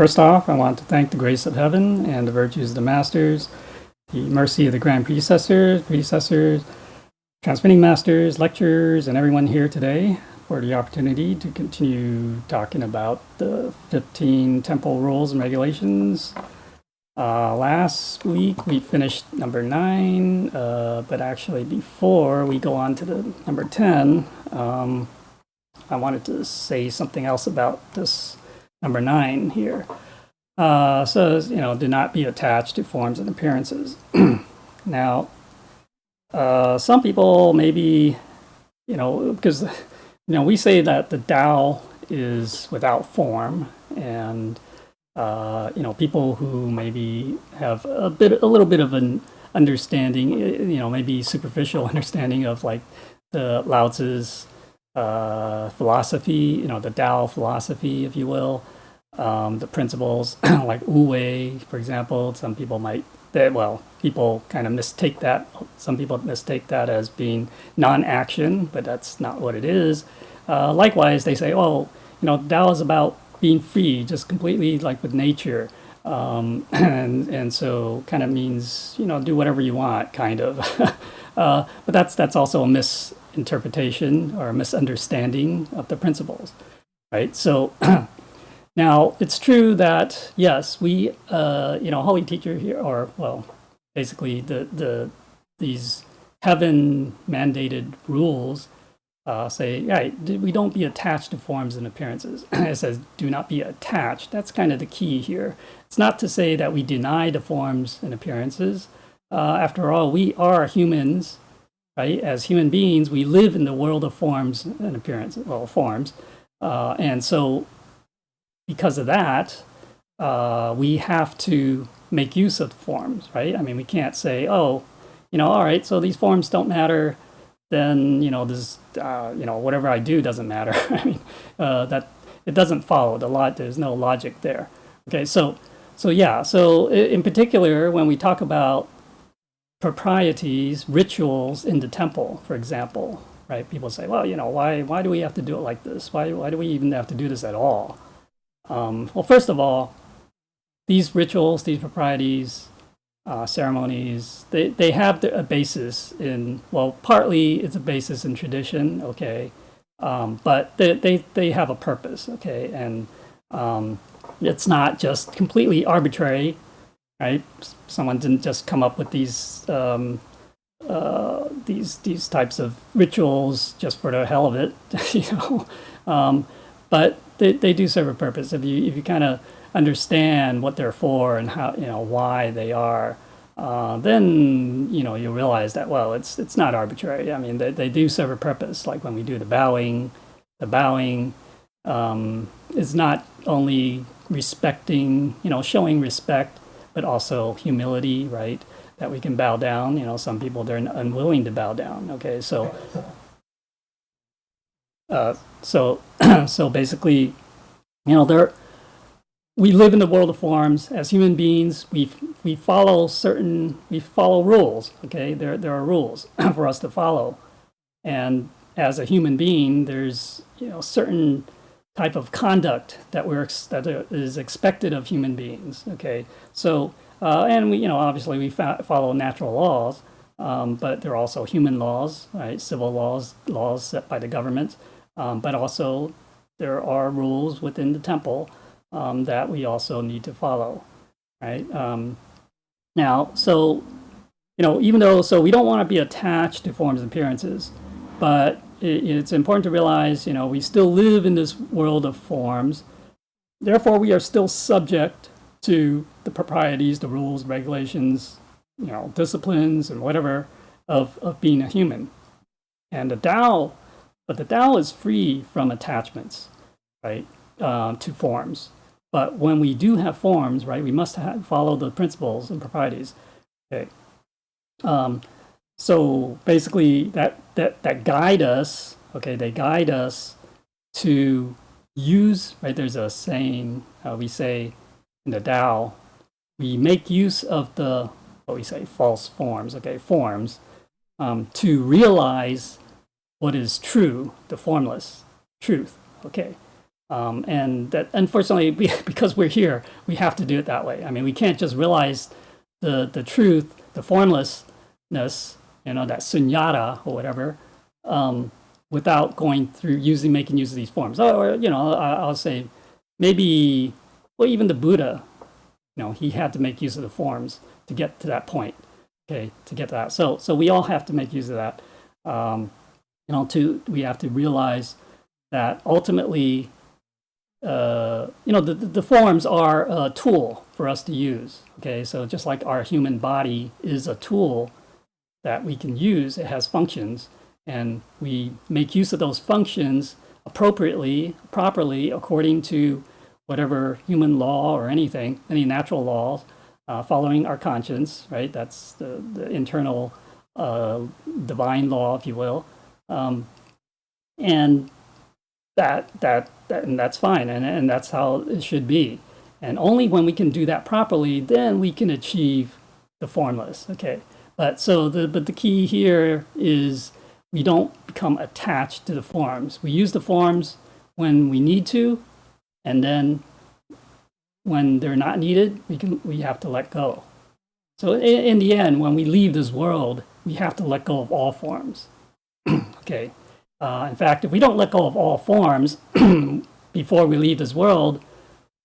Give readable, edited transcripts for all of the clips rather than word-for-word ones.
First off, I want to thank the grace of heaven and the virtues of the masters, the mercy of the grand predecessors, transmitting masters, lecturers, and everyone here today for the opportunity to continue talking about the 15 temple rules and regulations. Last week we finished number 9, but actually before we go on to the number 10, I wanted to say something else about this number 9 here. Says, do not be attached to forms and appearances. Now, some people maybe, because, we say that the Tao is without form, and, people who maybe have a little bit of an understanding, maybe superficial understanding of like the Lao Tzu's philosophy, the Tao philosophy, if you will, the principles like Wu Wei, for example. Some people people kind of mistake that. Some people mistake that as being non-action, but that's not what it is. Likewise, they say, Tao is about being free, just completely like with nature. And so kind of means, do whatever you want, kind of. But that's also a misinterpretation or a misunderstanding of the principles, right? So now it's true that, yes, we, Holy Teacher here, or, basically these heaven mandated rules say, right, we don't be attached to forms and appearances. It says, do not be attached. That's kind of the key here. It's not to say that we deny the forms and appearances. After all, we are humans, right? As human beings, we live in the world of forms and appearances, forms. And so because of that, we have to make use of the forms, right? I mean, we can't say, all right, so these forms don't matter, then, this, whatever I do doesn't matter. I mean, that it doesn't follow. There's no logic there. Okay, so in particular, when we talk about proprieties, rituals in the temple, for example, right? People say, why do we have to do it like this? Why do we even have to do this at all? Well, first of all, these rituals, these proprieties, ceremonies, they have a basis in, partly it's a basis in tradition, okay, but they have a purpose, okay, and it's not just completely arbitrary, right? Someone didn't just come up with these types of rituals just for the hell of it, but they do serve a purpose. If you kind of understand what they're for and how, why they are, then, you realize that, it's not arbitrary. I mean, they do serve a purpose. Like when we do the bowing is not only respecting, showing respect, but also humility, right? That we can bow down. Some people, they're unwilling to bow down. Okay, so basically, we live in the world of forms as human beings. We follow rules. Okay, there are rules for us to follow, and as a human being, there's certain type of conduct that is expected of human beings. Okay, so and we obviously we follow natural laws, but there are also human laws, right? Civil laws set by the government, but also there are rules within the temple that we also need to follow, right? Now, so even though we don't want to be attached to forms and appearances, but it's important to realize we still live in this world of forms. Therefore, we are still subject to the proprieties, the rules, regulations, disciplines, and whatever of being a human. And the Tao is free from attachments, right, to forms. But when we do have forms, right, we must follow the principles and proprieties. Okay. So basically, that guide us. Okay, they guide us to use. Right, there's a saying we say in the Tao, we make use of what we say false forms. Okay, forms to realize what is true, the formless truth. Okay. And that, unfortunately, because we're here, we have to do it that way. I mean, we can't just realize the truth, the formlessness, that sunyata or whatever, without going through making use of these forms. Or I'll say maybe, well, even the Buddha, he had to make use of the forms to get to that point. Okay, to get to that. So we all have to make use of that. We have to realize that ultimately, the forms are a tool for us to use. Okay, so just like our human body is a tool that we can use, it has functions, and we make use of those functions appropriately, properly, according to whatever human law or any natural laws, following our conscience, right? That's the internal divine law, if you will, and that's fine, and that's how it should be. And only when we can do that properly, then we can achieve the formless. Okay, but the key here is we don't become attached to the forms. We use the forms when we need to, and then when they're not needed, we have to let go. So in the end, when we leave this world, we have to let go of all forms. Okay. In fact, if we don't let go of all forms before we leave this world,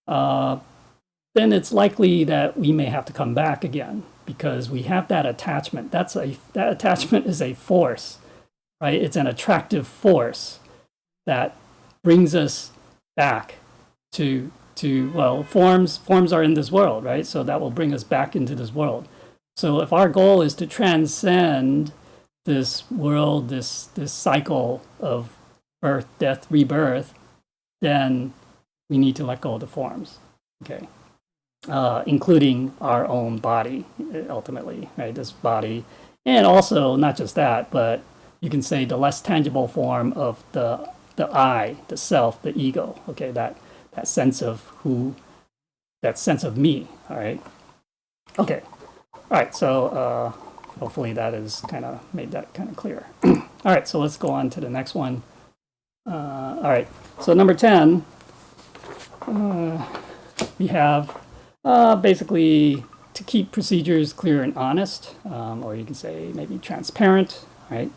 then it's likely that we may have to come back again because we have that attachment. That attachment is a force, right? It's an attractive force that brings us back to forms are in this world, right? So that will bring us back into this world. So if our goal is to transcend this world, this cycle of birth, death, rebirth, then we need to let go of the forms, okay? Including our own body, ultimately, right? This body, and also not just that, but you can say the less tangible form of the I, the self, the ego, okay? That sense of that sense of me, all right? Okay, all right, so hopefully that is made that kind of clear. All right, so let's go on to the next one. All right, so number 10, we have basically to keep procedures clear and honest, or you can say maybe transparent, right?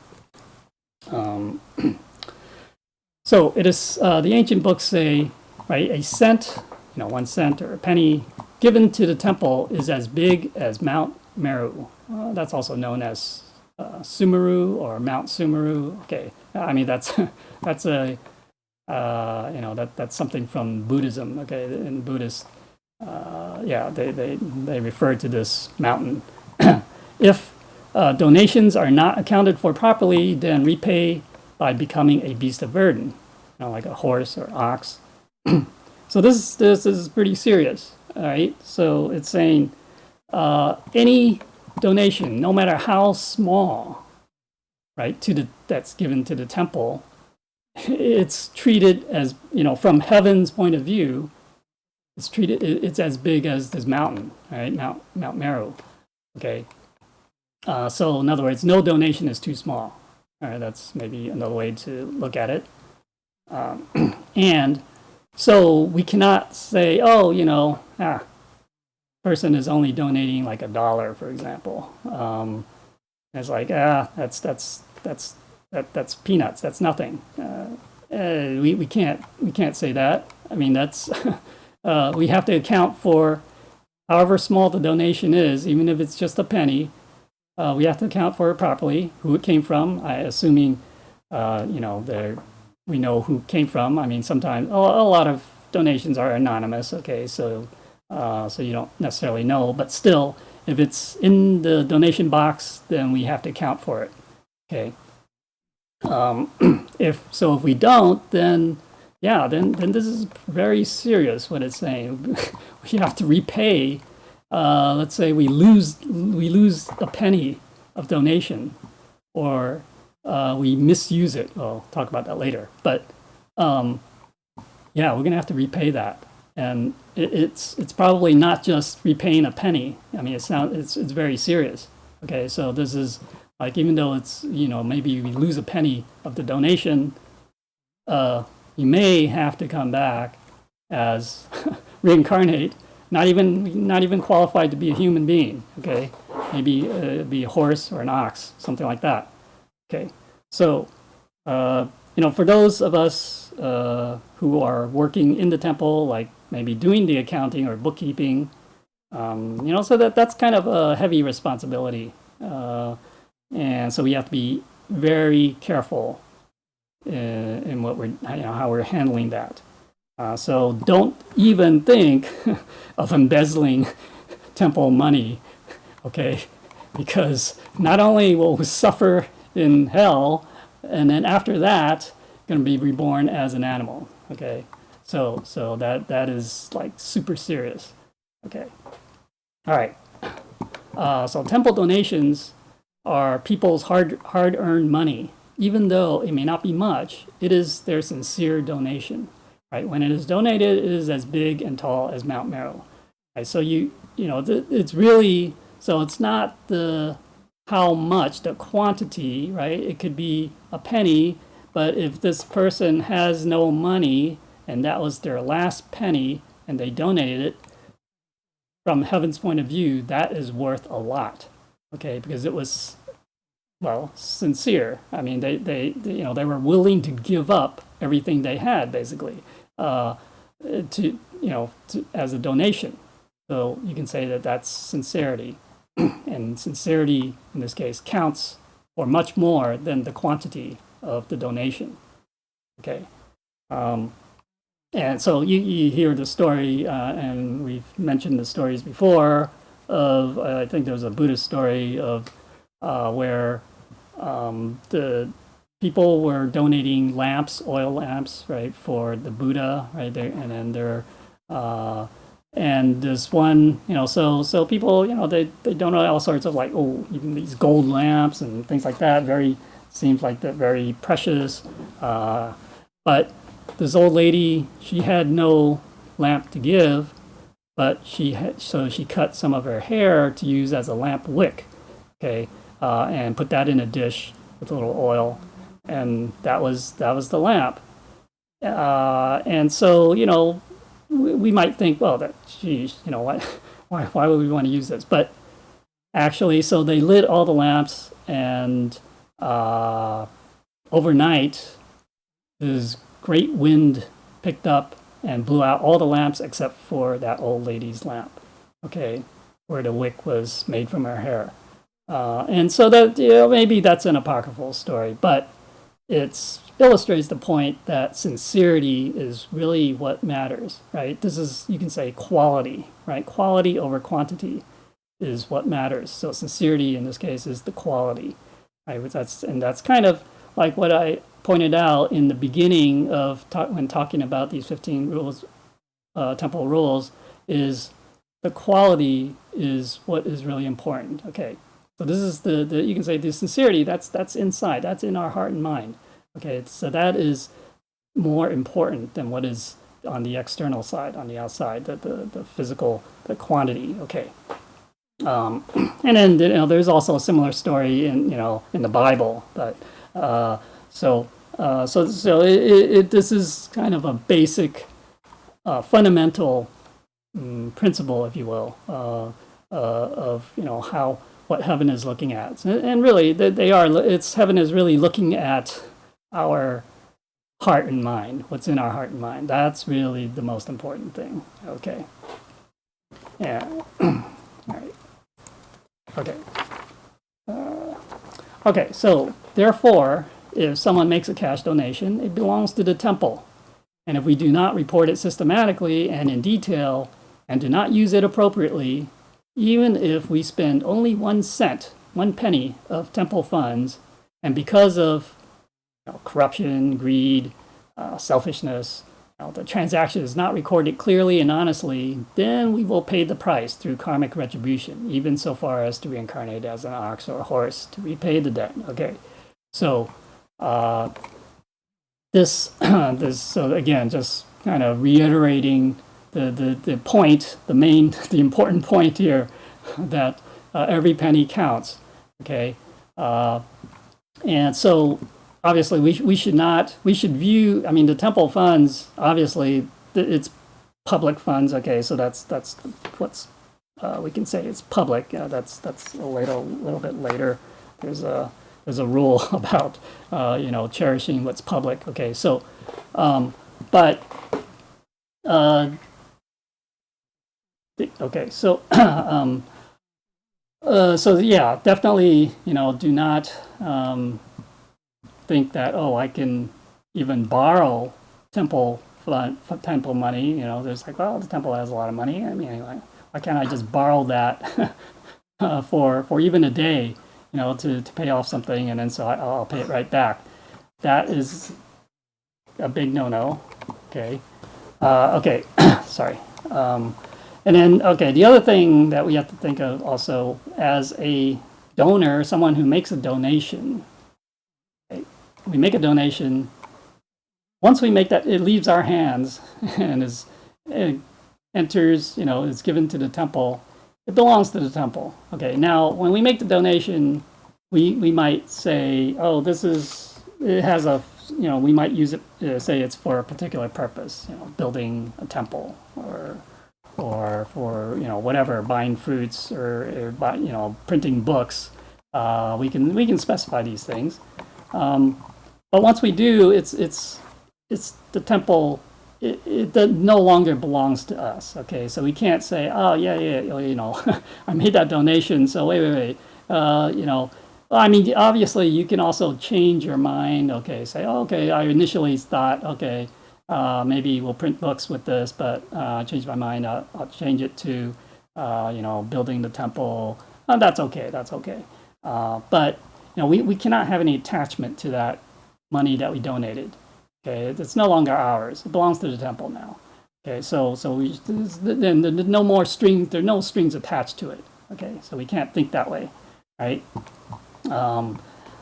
So it is, the ancient books say, right, a cent, 1 cent or a penny given to the temple is as big as Mount Meru. That's also known as Sumeru or Mount Sumeru. Okay, I mean that's that's something from Buddhism. Okay, in Buddhist, they refer to this mountain. If donations are not accounted for properly, then repay by becoming a beast of burden, like a horse or ox. So this is pretty serious. All right, so it's saying any donation, no matter how small, right, that's given to the temple, it's treated as, from heaven's point of view, it's as big as this mountain, right, Mount Meru. Okay, so in other words, no donation is too small. All right, that's maybe another way to look at it. And so we cannot say, person is only donating like $1, for example. It's like, that's peanuts. That's nothing. We can't say that. I mean, that's we have to account for however small the donation is, even if it's just a penny. We have to account for it properly, who it came from. Assuming we know who came from. I mean, sometimes a lot of donations are anonymous. Okay, so you don't necessarily know, but still, if it's in the donation box, then we have to account for it. Okay. If we don't, then this is very serious. What it's saying, we have to repay. Let's say we lose a penny of donation, or we misuse it. I'll talk about that later. But we're gonna have to repay that. And it's probably not just repaying a penny. I mean, it's very serious. Okay, so this is like, even though it's maybe we lose a penny of the donation, you may have to come back as reincarnate, not even qualified to be a human being. Okay, maybe be a horse or an ox, something like that. Okay, so for those of us who are working in the temple, like maybe doing the accounting or bookkeeping, so that's kind of a heavy responsibility, and so we have to be very careful in what we're how we're handling that. So don't even think of embezzling temple money, okay? Because not only will we suffer in hell, and then after that, going to be reborn as an animal, okay? So that is like super serious, okay? All right. So temple donations are people's hard-earned money. Even though it may not be much, it is their sincere donation. Right? When it is donated, it is as big and tall as Mount Meru. Right? So it's really, so it's not how much, the quantity, right? It could be a penny, but if this person has no money and that was their last penny and they donated it, from heaven's point of view, that is worth a lot, okay? Because it was, sincere. I mean, they were willing to give up everything they had, basically, as a donation. So you can say that that's sincerity, and sincerity in this case counts for much more than the quantity of the donation. Okay, and so you hear the story, and we've mentioned the stories before of I think there was a Buddhist story of where the people were donating lamps, oil lamps, right, for the Buddha, right there, and then and this one, so people, they donate all sorts of like, even these gold lamps and things like that. Seems like that very precious, but this old lady, she had no lamp to give, but she cut some of her hair to use as a lamp wick, okay, and put that in a dish with a little oil, and that was the lamp. And so we might think, well, that geez, why would we want to use this? But actually, so they lit all the lamps, and overnight, this great wind picked up and blew out all the lamps except for that old lady's lamp, okay, where the wick was made from her hair. And so that, maybe that's an apocryphal story, but it illustrates the point that sincerity is really what matters, right? This is, you can say, quality, right? Quality over quantity is what matters. So sincerity in this case is the quality, right? That's kind of like what I pointed out in the beginning of when talking about these 15 rules, temple rules, is the quality is what is really important. Okay, so this is the you can say the sincerity. That's inside. That's in our heart and mind. Okay, so that is more important than what is on the external side, on the outside, the physical, the quantity. Okay. And then there's also a similar story in in the Bible, but so this is kind of a basic, fundamental principle, if you will, of what heaven is looking at, and really heaven is really looking at our heart and mind, what's in our heart and mind. That's really the most important thing. Okay. Yeah. All right. Okay. Okay, so therefore, if someone makes a cash donation, it belongs to the temple. And if we do not report it systematically and in detail and do not use it appropriately, even if we spend only 1 cent, 1 penny of temple funds, and because of corruption, greed, selfishness, the transaction is not recorded clearly and honestly, then we will pay the price through karmic retribution, even so far as to reincarnate as an ox or a horse to repay the debt. Okay, so so again, just kind of reiterating the point, the important point here, that every penny counts. Okay, and so obviously we should view, I mean, the temple funds, obviously it's public funds. Okay, so that's what's we can say it's public. That's a little bit later. There's a rule about cherishing what's public. Okay, so but okay, so so yeah, definitely do not think that I can even borrow temple money. There's like, well, the temple has a lot of money. I mean, why can't I just borrow that for even a day, to pay off something, and then so I'll pay it right back. That is a big no-no. Okay. Okay. Sorry. And then, okay, the other thing that we have to think of also as a donor, someone who makes a donation. Okay, we make a donation. Once we make that, it leaves our hands and it enters, is given to the temple. It belongs to the temple. Okay, now when we make the donation, we might say, oh, it has a, we might use it, say it's for a particular purpose, building a temple or for whatever, buying fruits or printing books. We can specify these things, but once we do, it's the temple. It no longer belongs to us. Okay, so we can't say, oh yeah, I made that donation, so wait. I mean, obviously you can also change your mind. Okay, say, okay, I initially thought, okay, maybe we'll print books with this, but I changed my mind. I'll change it to, building the temple. That's okay. But we cannot have any attachment to that money that we donated. Okay, it's no longer ours. It belongs to the temple now. Okay, so then no more strings. There are no strings attached to it. Okay, so we can't think that way, right?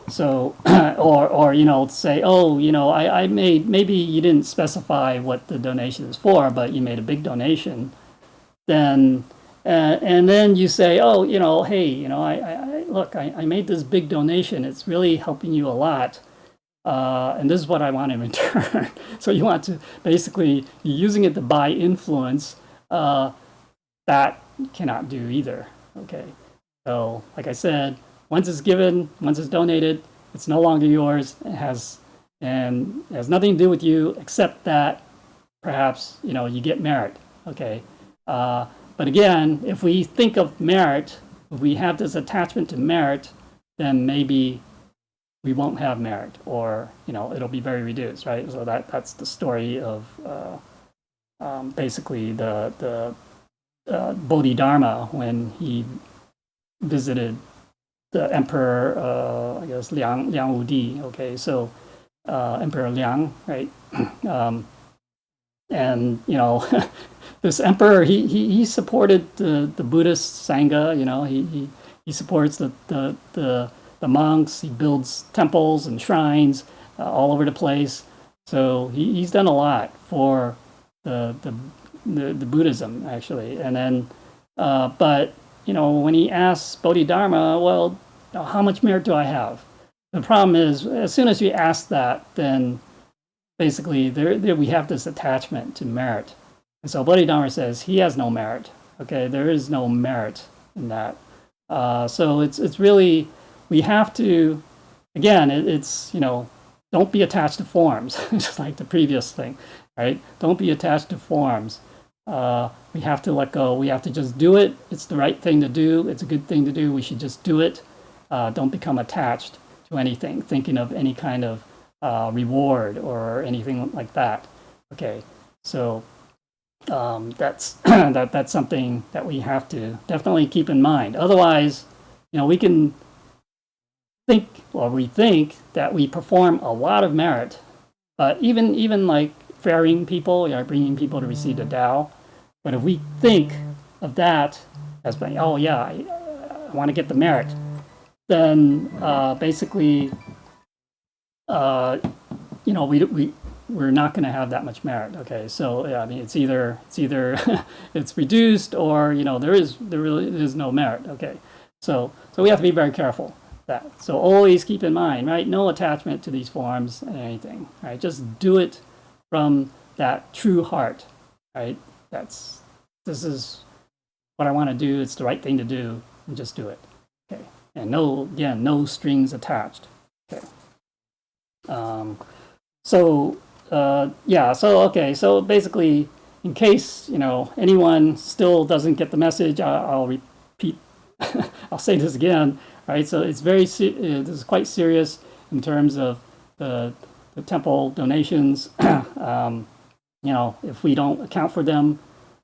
So, or say, I made, maybe you didn't specify what the donation is for, but you made a big donation. Then, and then you say, hey, I made this big donation. It's really helping you a lot. And this is what I want in return. So you want to basically, you're using it to buy influence. That you cannot do either. Okay. So, like I said, once it's given, once it's donated, it's no longer yours. It has nothing to do with you except that perhaps you get merit. Okay. But again, if we think of merit, if we have this attachment to merit, then maybe we won't have merit, or it'll be very reduced, right? So that's the story of basically the Bodhidharma when he visited the emperor, I guess Liang Wudi. Okay, so Emperor Liang, right? And this emperor, he supported the Buddhist Sangha. He supports the monks. He builds temples and shrines all over the place. So he's done a lot for the Buddhism, actually. And then, but when he asks Bodhidharma, well, how much merit do I have? The problem is, as soon as you ask that, then basically there we have this attachment to merit. And so Bodhidharma says he has no merit. Okay, there is no merit in that. So it's really, we have to, again, it's don't be attached to forms, just like the previous thing, right? Don't be attached to forms. We have to let go. We have to just do it. It's the right thing to do. It's a good thing to do. We should just do it. Don't become attached to anything, thinking of any kind of reward or anything like that. Okay, so that's that's something that we have to definitely keep in mind. Otherwise, we can think, or we think that we perform a lot of merit, but even like ferrying people, bringing people to receive the Tao. But if we think of that as being, oh yeah, I want to get the merit, then basically, we're not going to have that much merit. Okay, so I mean, it's either it's reduced, or there really is no merit. Okay, so we have to be very careful. that. So always keep in mind, right? No attachment to these forms and anything, right? Just do it from that true heart, right? This is what I want to do. It's the right thing to do, and just do it. Okay. And no strings attached. Okay. So basically, in case anyone still doesn't get the message, I'll repeat. I'll say this again. Right. So it's this is quite serious in terms of the temple donations. If we don't account for them,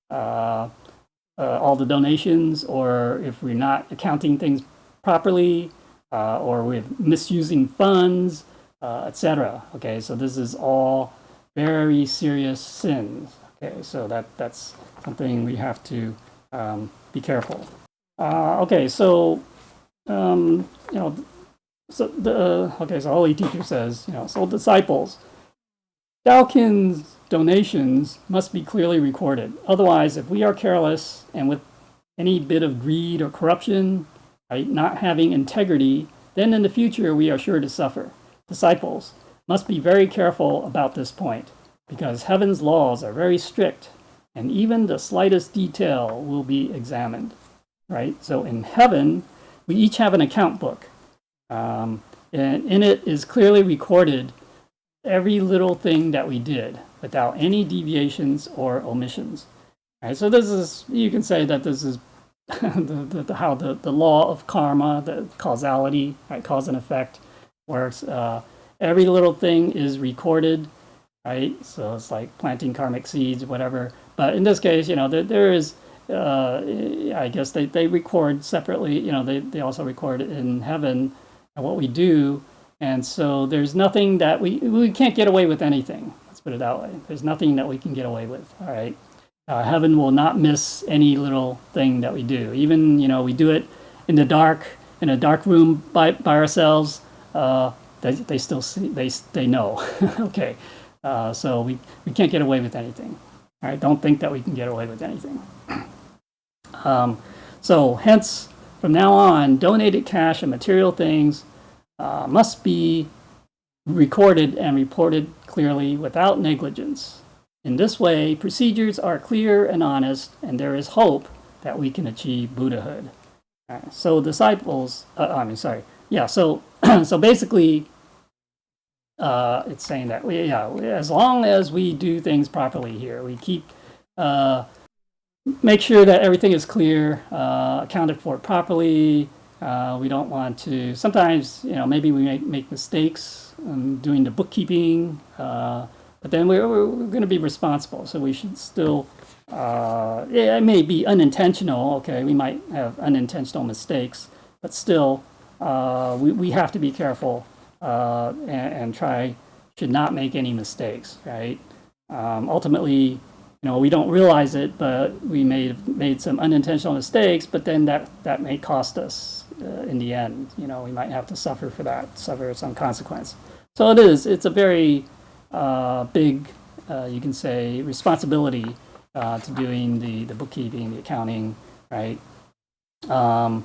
all the donations, or if we're not accounting things properly, or we're misusing funds, etc. Okay, so this is all very serious sins. Okay, so that's something we have to be careful. Okay, so so Holy Teacher says, so disciples, Daokin's donations must be clearly recorded. Otherwise, if we are careless and with any bit of greed or corruption, right, not having integrity, then in the future we are sure to suffer. Disciples must be very careful about this point, because heaven's laws are very strict, and even the slightest detail will be examined. Right? So in heaven, we each have an account book, and in it is clearly recorded every little thing that we did without any deviations or omissions. Right? So this is, you can say that this is how the law of karma, the causality, right, cause and effect, works. Every little thing is recorded, right? So it's like planting karmic seeds, whatever. But in this case, there is, I guess they record separately. They also record in heaven what we do, and so there's nothing that we can't get away with anything. Let's put it that way. There's nothing that we can get away with. All right. Heaven will not miss any little thing that we do. Even we do it in the dark, in a dark room by ourselves. They still see. They know. Okay. So we can't get away with anything. All right. Don't think that we can get away with anything. So hence, from now on, donated cash and material things must be recorded and reported clearly without negligence. In this way, procedures are clear and honest, and there is hope that we can achieve Buddhahood. Right, so disciples, so basically, it's saying that as long as we do things properly here, we keep make sure that everything is clear, accounted for properly. We don't want to. Sometimes, maybe we make mistakes doing the bookkeeping. But then we're going to be responsible, so we should still, it may be unintentional, okay, we might have unintentional mistakes, but still, we have to be careful and should not make any mistakes, right? Ultimately, we don't realize it, but we may have made some unintentional mistakes, but then that may cost us in the end. We might have to suffer for that, suffer some consequence. So it's a very big, you can say, responsibility to doing the bookkeeping, the accounting, right? I'll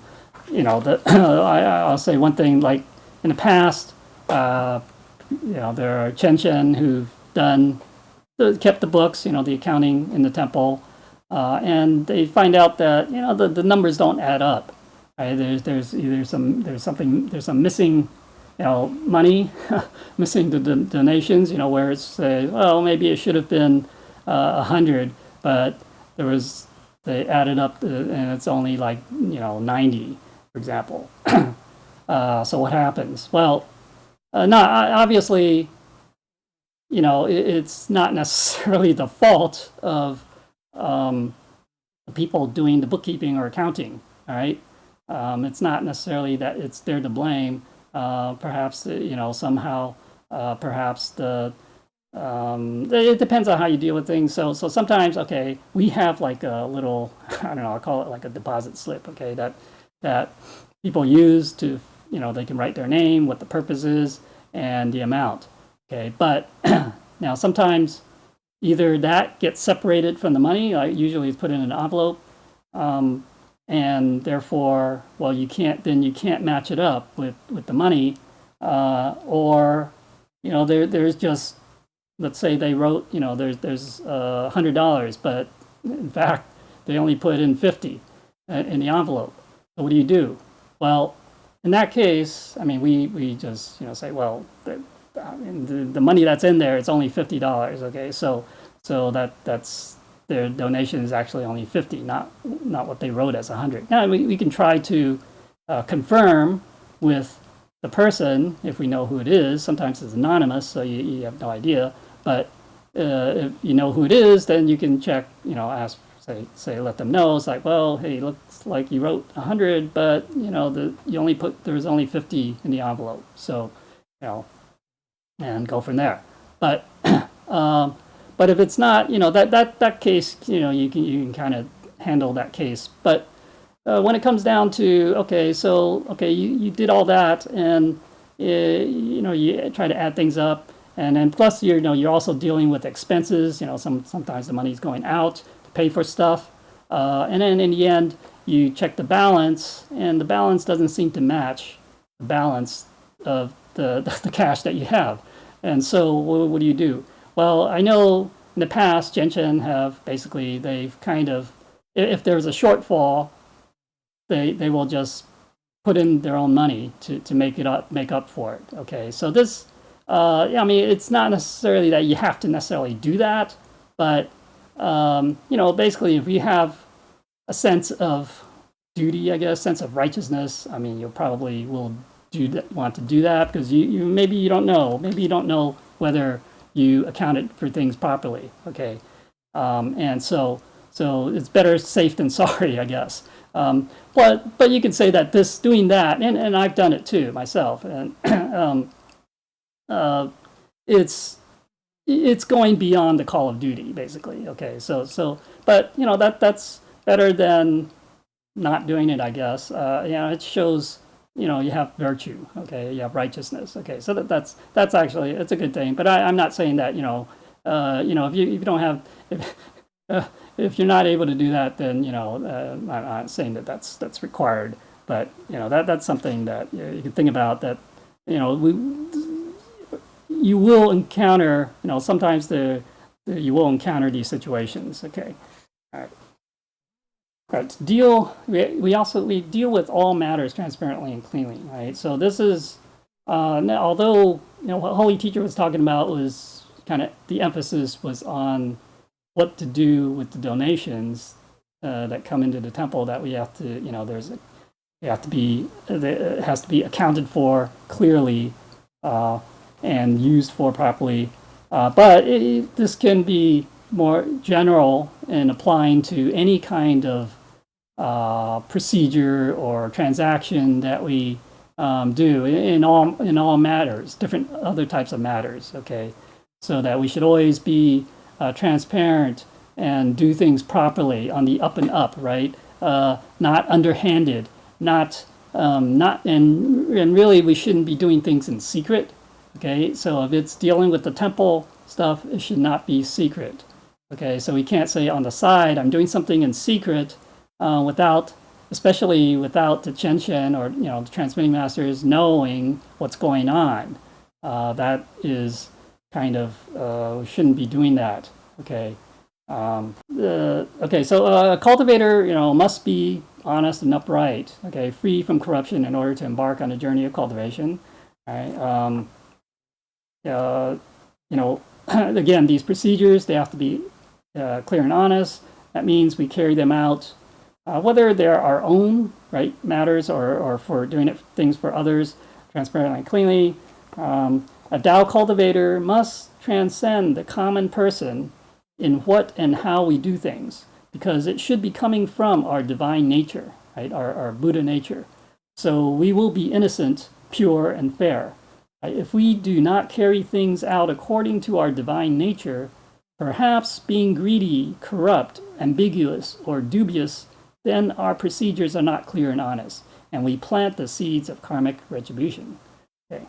say one thing, like in the past, there are Chen who've kept the books, the accounting in the temple, and they find out that the numbers don't add up. Right? There's some missing. Money, missing the donations, where it's, well, maybe it should have been 100, but they added up and it's only like, 90, for example. So what happens? Well, obviously, it's not necessarily the fault of the people doing the bookkeeping or accounting, all right? It's not necessarily that it's they're to blame. Perhaps somehow perhaps it depends on how you deal with things. So sometimes, okay, we have like a little, I don't know, I'll call it like a deposit slip, okay, that people use to, they can write their name, what the purpose is, and the amount. Okay, but now sometimes either that gets separated from the money, usually it's put in an envelope, and therefore, well, you can't match it up with the money, or there's just, let's say they wrote, there's $100, but in fact they only put in 50 in the envelope. So what do you do? Well, in that case, I mean, we just say, well, the money that's in there, it's only $50. Okay, so that's their donation is actually only 50, not what they wrote as 100. Now we can try to confirm with the person if we know who it is. Sometimes it's anonymous, so you have no idea. But if you know who it is, then you can check. Ask, say, let them know. It's like, well, hey, looks like you wrote 100, but there was only 50 in the envelope. So, and go from there. But but if it's not, that case, you can kind of handle that case. But when it comes down to, you did all that, and you try to add things up, and then plus you're also dealing with expenses. Sometimes the money's going out to pay for stuff, and then in the end you check the balance, and the balance doesn't seem to match the balance of the cash that you have. And so what do you do? Well, I know in the past, Genshin they've kind of, if there's a shortfall, they will just put in their own money to make up for it. Okay, so this, I mean, it's not necessarily that you have to necessarily do that, but basically, if you have a sense of duty, I guess, sense of righteousness, I mean, you probably will want to do that, because maybe you don't know whether you accounted for things properly. Okay, and so it's better safe than sorry, I guess. But you can say that doing that, and I've done it too myself, and it's going beyond the call of duty, basically. Okay, so but that's better than not doing it, I guess. It shows you have virtue. Okay, you have righteousness. Okay, so that's actually, it's a good thing. But I'm not saying that if you don't have, if you're not able to do that, then I'm not saying that that's required. But that's something that you can think about, that you will encounter, sometimes you will encounter these situations. Okay, all right. Right. We deal with all matters transparently and cleanly. Right. So this is, although what Holy Teacher was talking about was kind of, the emphasis was on what to do with the donations that come into the temple, that we have to, it has to be accounted for clearly and used for properly. But this can be more general in applying to any kind of procedure or transaction that we do in all matters, different other types of matters. Okay, so that we should always be transparent and do things properly on the up and up, right? Not underhanded, and really we shouldn't be doing things in secret. Okay, so if it's dealing with the temple stuff, it should not be secret. Okay, so we can't say on the side, I'm doing something in secret, especially without the Chenshin or the transmitting masters knowing what's going on. That is kind of, we shouldn't be doing that. Okay. So a cultivator, must be honest and upright. Okay, free from corruption in order to embark on a journey of cultivation. All right. Again, these procedures, they have to be clear and honest. That means we carry them out, whether they're our own matters or for doing things for others, transparently and cleanly. A Tao cultivator must transcend the common person in what and how we do things, because it should be coming from our divine nature, right? Our Buddha nature. So we will be innocent, pure, and fair. If we do not carry things out according to our divine nature, perhaps being greedy, corrupt, ambiguous, or dubious, then our procedures are not clear and honest, and we plant the seeds of karmic retribution. Okay.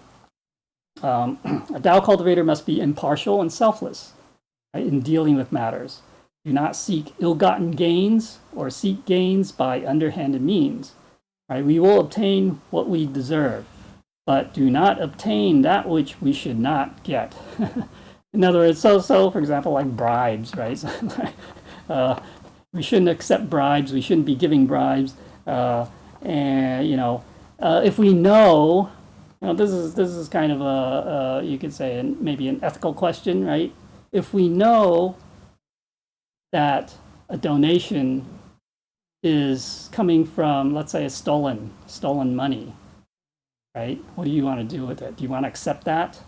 A Tao cultivator must be impartial and selfless, right, in dealing with matters. Do not seek ill-gotten gains or seek gains by underhanded means. Right? We will obtain what we deserve, but do not obtain that which we should not get. In other words, so for example, like bribes, right? We shouldn't accept bribes. We shouldn't be giving bribes. And if we know, this is kind of a you could say maybe an ethical question, right? If we know that a donation is coming from, let's say, a stolen money, right? What do you want to do with it? Do you want to accept that?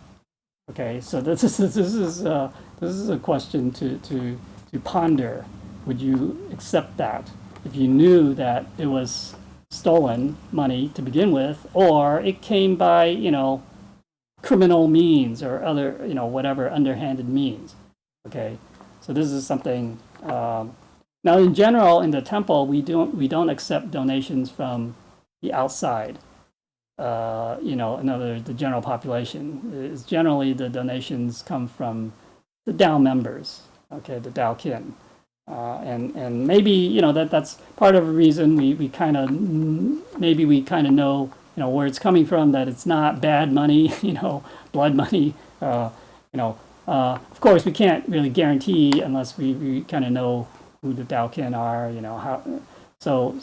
Okay, so this is a question to ponder. Would you accept that if you knew that it was stolen money to begin with, or it came by criminal means or other whatever underhanded means? Okay, so this is something. Now, in general, in the temple, we don't accept donations from the outside. In other words, the general population is generally the donations come from the Dao members. Okay, the Dao kin. And maybe that's part of the reason we kind of know where it's coming from, that it's not bad money, blood money. Of course, we can't really guarantee unless we kind of know who the Dao kin are, how. So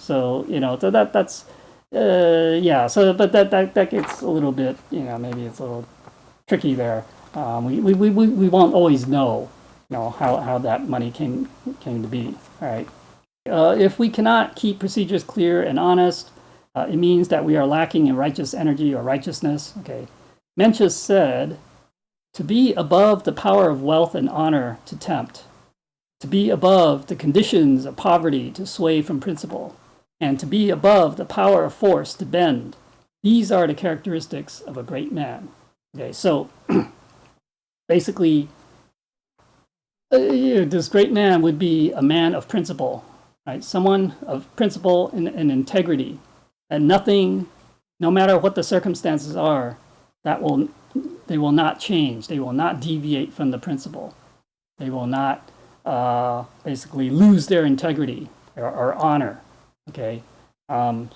that's yeah. So but that gets a little bit, maybe it's a little tricky there. We won't always know. How that money came to be. All right. If we cannot keep procedures clear and honest, it means that we are lacking in righteous energy or righteousness. Okay. Mencius said, to be above the power of wealth and honor to tempt, to be above the conditions of poverty to sway from principle, and to be above the power of force to bend. These are the characteristics of a great man. Okay. So basically, this great man would be a man of principle, right? Someone of principle and integrity, and nothing, no matter what the circumstances are, they will not change. They will not deviate from the principle. They will not basically lose their integrity or honor. Okay,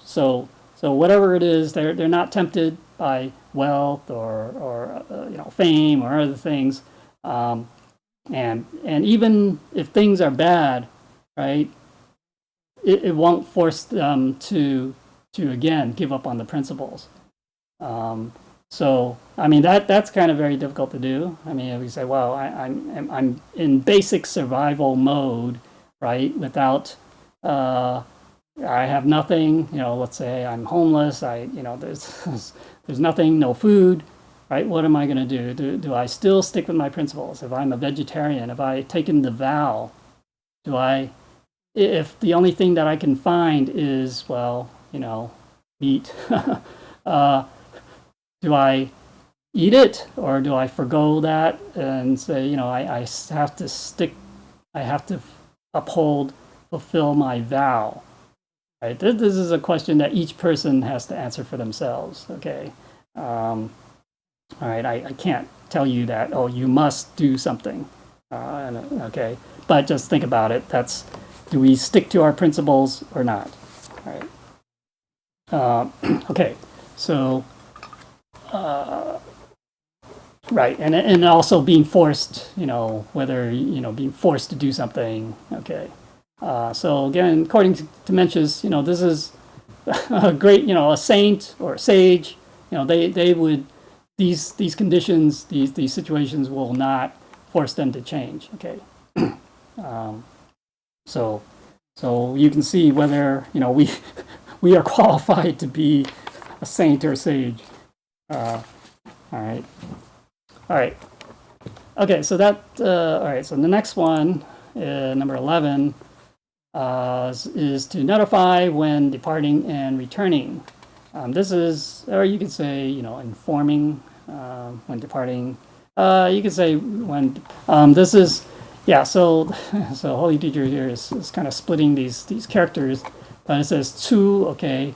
so whatever it is, they're not tempted by wealth or fame or other things. And even if things are bad, right, it won't force them to again give up on the principles. So I mean that's kind of very difficult to do. I mean, if we say, well, I'm in basic survival mode, right? Without I have nothing. Let's say I'm homeless. There's nothing, no food. Right? What am I going to do? Do I still stick with my principles? If I'm a vegetarian, if I've taken the vow, if the only thing that I can find is, meat, do I eat it, or do I forgo that and say, I have to fulfill my vow? Right? This is a question that each person has to answer for themselves. Okay. All right, I can't tell you that, you must do something. Okay, but just think about it. Do we stick to our principles or not? All right. Okay, so, right, and also being forced, whether, being forced to do something. Okay. So again, according to Mencius, this is a great, a saint or a sage, they would, these conditions, these situations will not force them to change. Okay, so you can see whether we are qualified to be a saint or a sage. All right. Okay, so that all right. So the next one, number 11, is to notify when departing and returning. This is, or you could say, informing when departing. You could say when this is, yeah. So Holy Teacher here is kind of splitting these characters, but it says "to." Okay,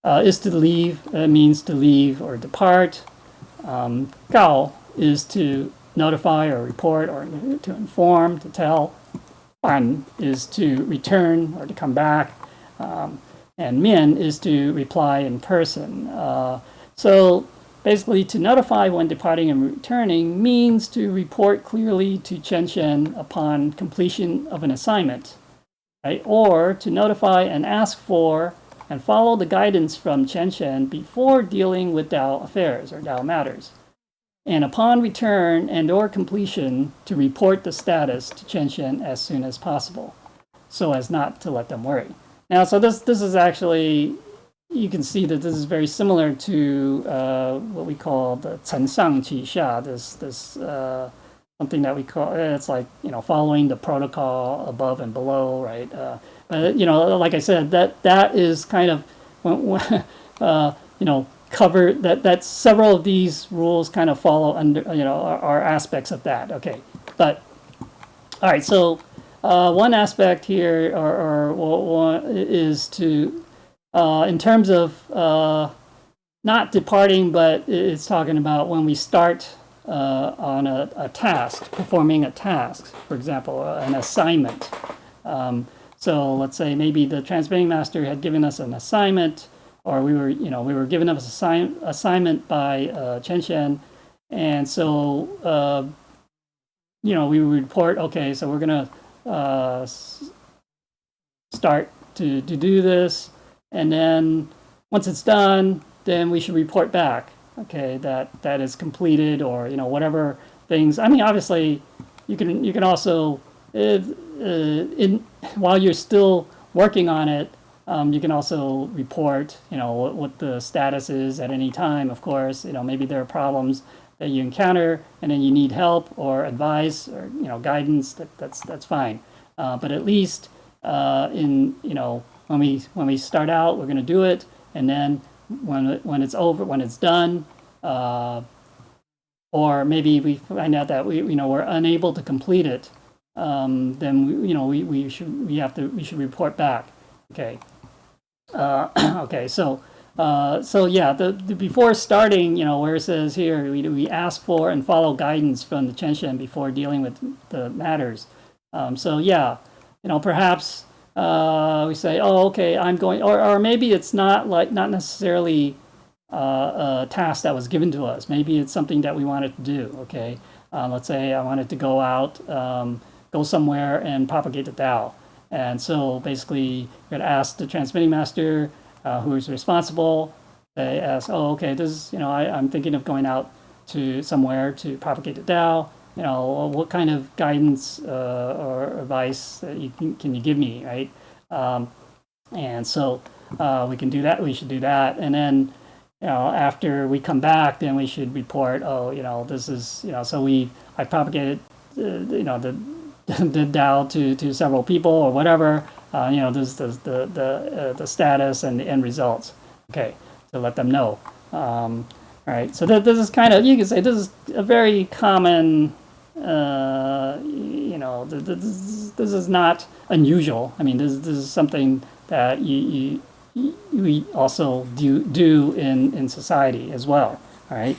is to leave. Means to leave or depart. Gao is to notify or report or to inform, to tell. ban is to return or to come back, and min is to reply in person. So basically, to notify when departing and returning means to report clearly to Chen upon completion of an assignment, right? Or to notify and ask for and follow the guidance from Chen before dealing with Dao affairs or Dao matters. And upon return and or completion, to report the status to Chen as soon as possible, so as not to let them worry. Now, so this is actually, you can see that this is very similar to what we call the 承上启下, this something that we call, it's like, following the protocol above and below, right? But, like I said, that is kind of, cover that several of these rules kind of follow under, are aspects of that. Okay, but all right, so one aspect here or is to in terms of not departing, but it's talking about when we start on a task, performing a task, for example, an assignment. So let's say maybe the transmitting master had given us an assignment, or we were given an assignment by Chen, and so we would report, okay, so we're gonna start to do this, and then once it's done, then we should report back, okay, that is completed, or whatever things. I mean, obviously, you can also while you're still working on it, you can also report, what the status is at any time. Of course, maybe there are problems that you encounter, and then you need help or advice or guidance. That's fine. But at least when we start out, we're going to do it, and then when it's over, when it's done, or maybe we find out that we're unable to complete it, then we should report back. Okay. Okay. So yeah, the before starting, where it says here, we ask for and follow guidance from the Chen before dealing with the matters. So yeah, perhaps we say, oh, okay, I'm going, or maybe it's not necessarily a task that was given to us. Maybe it's something that we wanted to do. Okay, let's say I wanted to go out, go somewhere and propagate the Tao. And so basically, you're going to ask the transmitting master who is responsible. They ask, oh, okay, this is, I'm thinking of going out to somewhere to propagate the Tao. What kind of guidance or advice can you give me, right? And so we can do that. We should do that. And then, after we come back, then we should report, oh, this is, so I propagated, the Tao to several people or whatever. This is the status and the end results. Okay, to let them know. All right, so this is kind of, you can say this is a very common, this is not unusual. I mean, this is something that we also do in society as well. All right.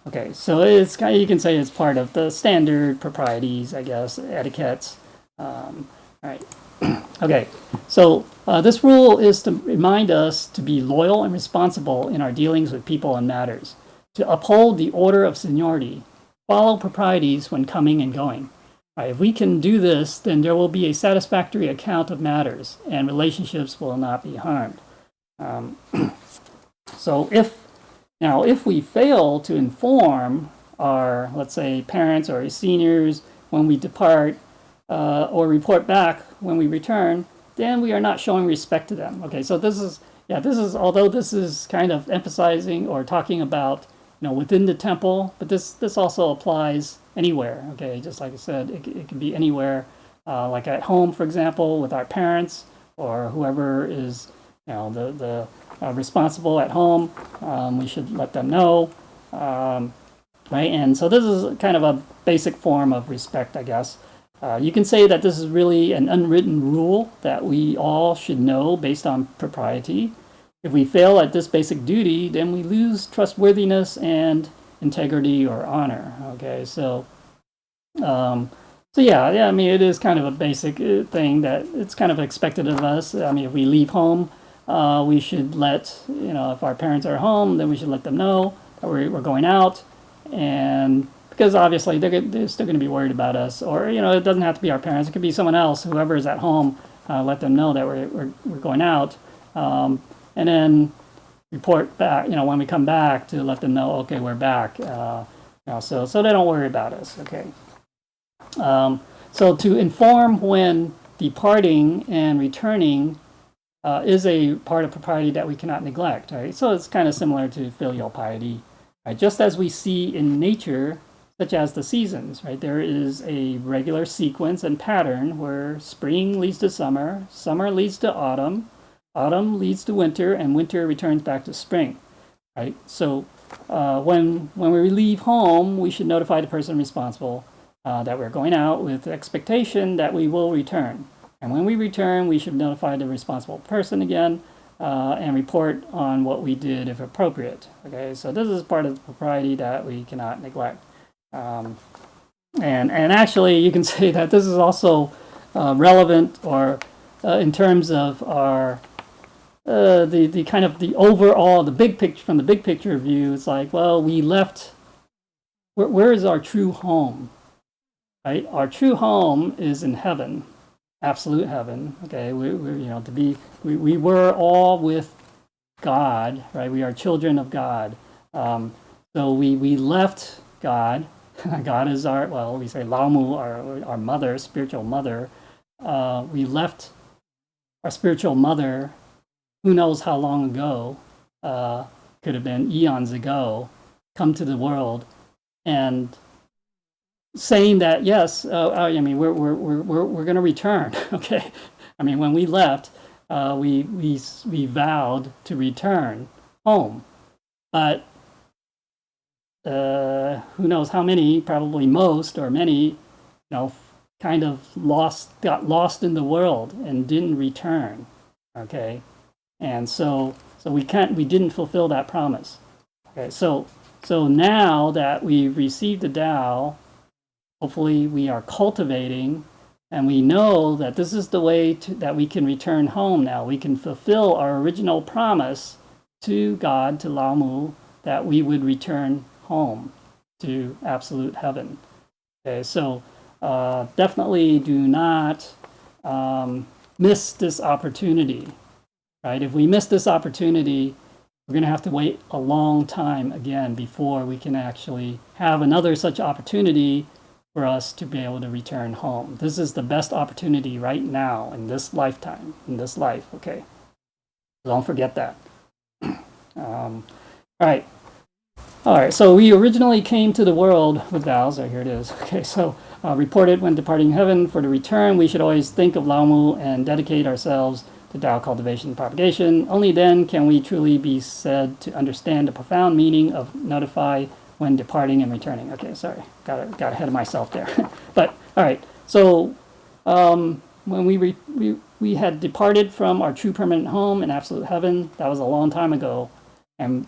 Okay, so it's kind of, you can say it's part of the standard proprieties, I guess, etiquettes. All right. Okay, so this rule is to remind us to be loyal and responsible in our dealings with people and matters, to uphold the order of seniority, follow proprieties when coming and going. Right, if we can do this, then there will be a satisfactory account of matters, and relationships will not be harmed. So if we fail to inform our, let's say, parents or seniors when we depart, or report back when we return, then we are not showing respect to them. Okay, so this is, although this is kind of emphasizing or talking about, within the temple, but this also applies anywhere. Okay, just like I said, it can be anywhere, like at home, for example, with our parents or whoever is, the responsible at home. We should let them know, right? And so this is kind of a basic form of respect, I guess. You can say that this is really an unwritten rule that we all should know based on propriety. If we fail at this basic duty, then we lose trustworthiness and integrity or honor. Okay, so yeah, I mean, it is kind of a basic thing that it's kind of expected of us. I mean, if we leave home, we should let, if our parents are home, then we should let them know that we're going out. And because obviously they're still going to be worried about us. Or, it doesn't have to be our parents. It could be someone else, whoever is at home, let them know that we're going out. And then report back, when we come back, to let them know, okay, we're back. So they don't worry about us, okay? So to inform when departing and returning is a part of propriety that we cannot neglect, right? So it's kind of similar to filial piety, right? Just as we see in nature, such as the seasons, right? There is a regular sequence and pattern where spring leads to summer, summer leads to autumn, autumn leads to winter, and winter returns back to spring, right? So when we leave home, we should notify the person responsible that we're going out with the expectation that we will return. And when we return, we should notify the responsible person again and report on what we did if appropriate. Okay, so this is part of the propriety that we cannot neglect. And actually, you can say that this is also relevant, or in terms of our the kind of the overall, the big picture, from the big picture view. It's like, well, we left. Where is our true home? Right, our true home is in heaven, absolute heaven. Okay, we were all with God, right? We are children of God. So we left God. God is our, well, we say Lamu, our mother, spiritual mother. We left our spiritual mother, who knows how long ago, could have been eons ago, come to the world, and saying that, yes, I mean, we're going to return. Okay, I mean, when we left, we vowed to return home, but who knows how many? Probably most or many, kind of got lost in the world and didn't return. Okay, and so we didn't fulfill that promise. Okay, so now that we've received the Tao, hopefully we are cultivating, and we know that this is the way that we can return home now. We can fulfill our original promise to God, to Lamu, that we would return home to absolute heaven. Okay, so definitely do not miss this opportunity, right? If we miss this opportunity, we're going to have to wait a long time again before we can actually have another such opportunity for us to be able to return home. This is the best opportunity right now in this lifetime, in this life, okay? Don't forget that. All right, so we originally came to the world with vows. Oh, here it is. Okay, so reported when departing heaven for the return, we should always think of Lamu and dedicate ourselves to Tao cultivation and propagation. Only then can we truly be said to understand the profound meaning of notify when departing and returning. Okay, sorry, got ahead of myself there. But all right, so when we had departed from our true permanent home in absolute heaven, that was a long time ago, and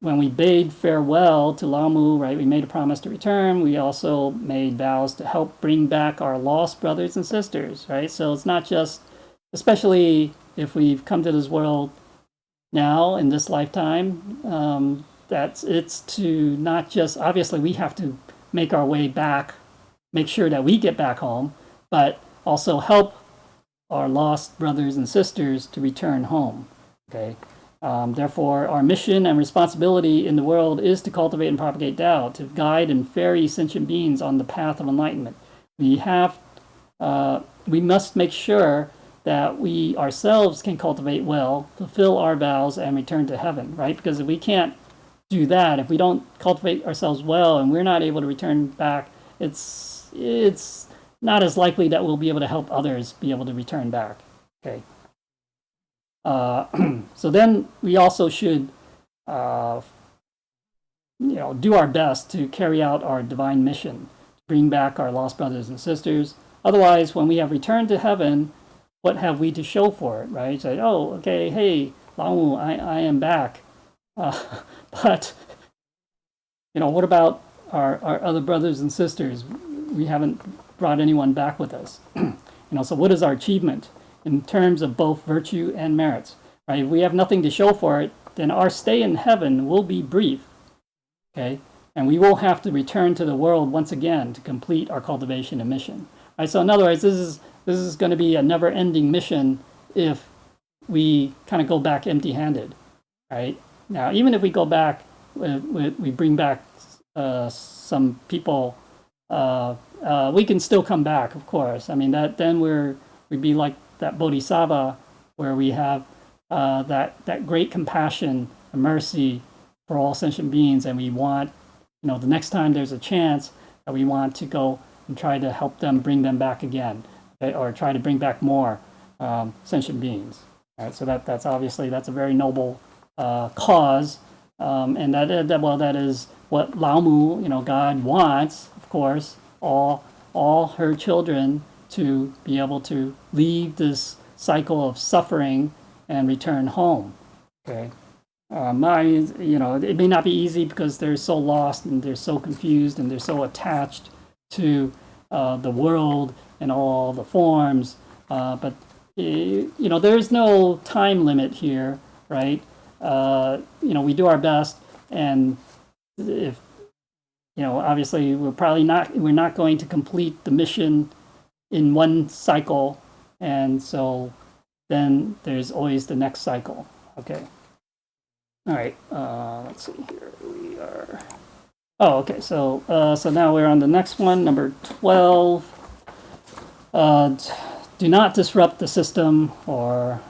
when we bade farewell to Lamu, right, we made a promise to return. We also made vows to help bring back our lost brothers and sisters, right? So it's not just, especially if we've come to this world now in this lifetime, it's to not just, obviously we have to make our way back, make sure that we get back home, but also help our lost brothers and sisters to return home, okay? Therefore, our mission and responsibility in the world is to cultivate and propagate Tao, to guide and ferry sentient beings on the path of enlightenment. We must make sure that we ourselves can cultivate well, fulfill our vows, and return to heaven, right? Because if we can't do that, if we don't cultivate ourselves well and we're not able to return back, it's not as likely that we'll be able to help others be able to return back, okay? So then we also should do our best to carry out our divine mission, to bring back our lost brothers and sisters. Otherwise, when we have returned to heaven, what have we to show for it, right? Say, oh, okay, hey, Lamu, I am back. But, what about our other brothers and sisters? We haven't brought anyone back with us. So what is our achievement in terms of both virtue and merits? Right? If we have nothing to show for it, then our stay in heaven will be brief. Okay, and we will have to return to the world once again to complete our cultivation and mission. Right? So in other words, this is going to be a never-ending mission if we kind of go back empty-handed. Right? Now, even if we go back, we bring back some people, we can still come back, of course. I mean, then we'd be like that bodhisattva, where we have that great compassion and mercy for all sentient beings, and we want, the next time there's a chance, that we want to go and try to help them, bring them back again, okay? Or try to bring back more sentient beings. Right? So that's obviously, that's a very noble cause, and that is what Lao Mu, God wants, of course, all her children to be able to leave this cycle of suffering and return home. Okay, it may not be easy because they're so lost and they're so confused and they're so attached to the world and all the forms. But there's no time limit here, right? We do our best, and if obviously we're not going to complete the mission in one cycle, and so then there's always the next cycle. Okay. All right. Let's see here. We are. Oh, okay. So now we're on the next one, number 12. Do not disrupt the system, or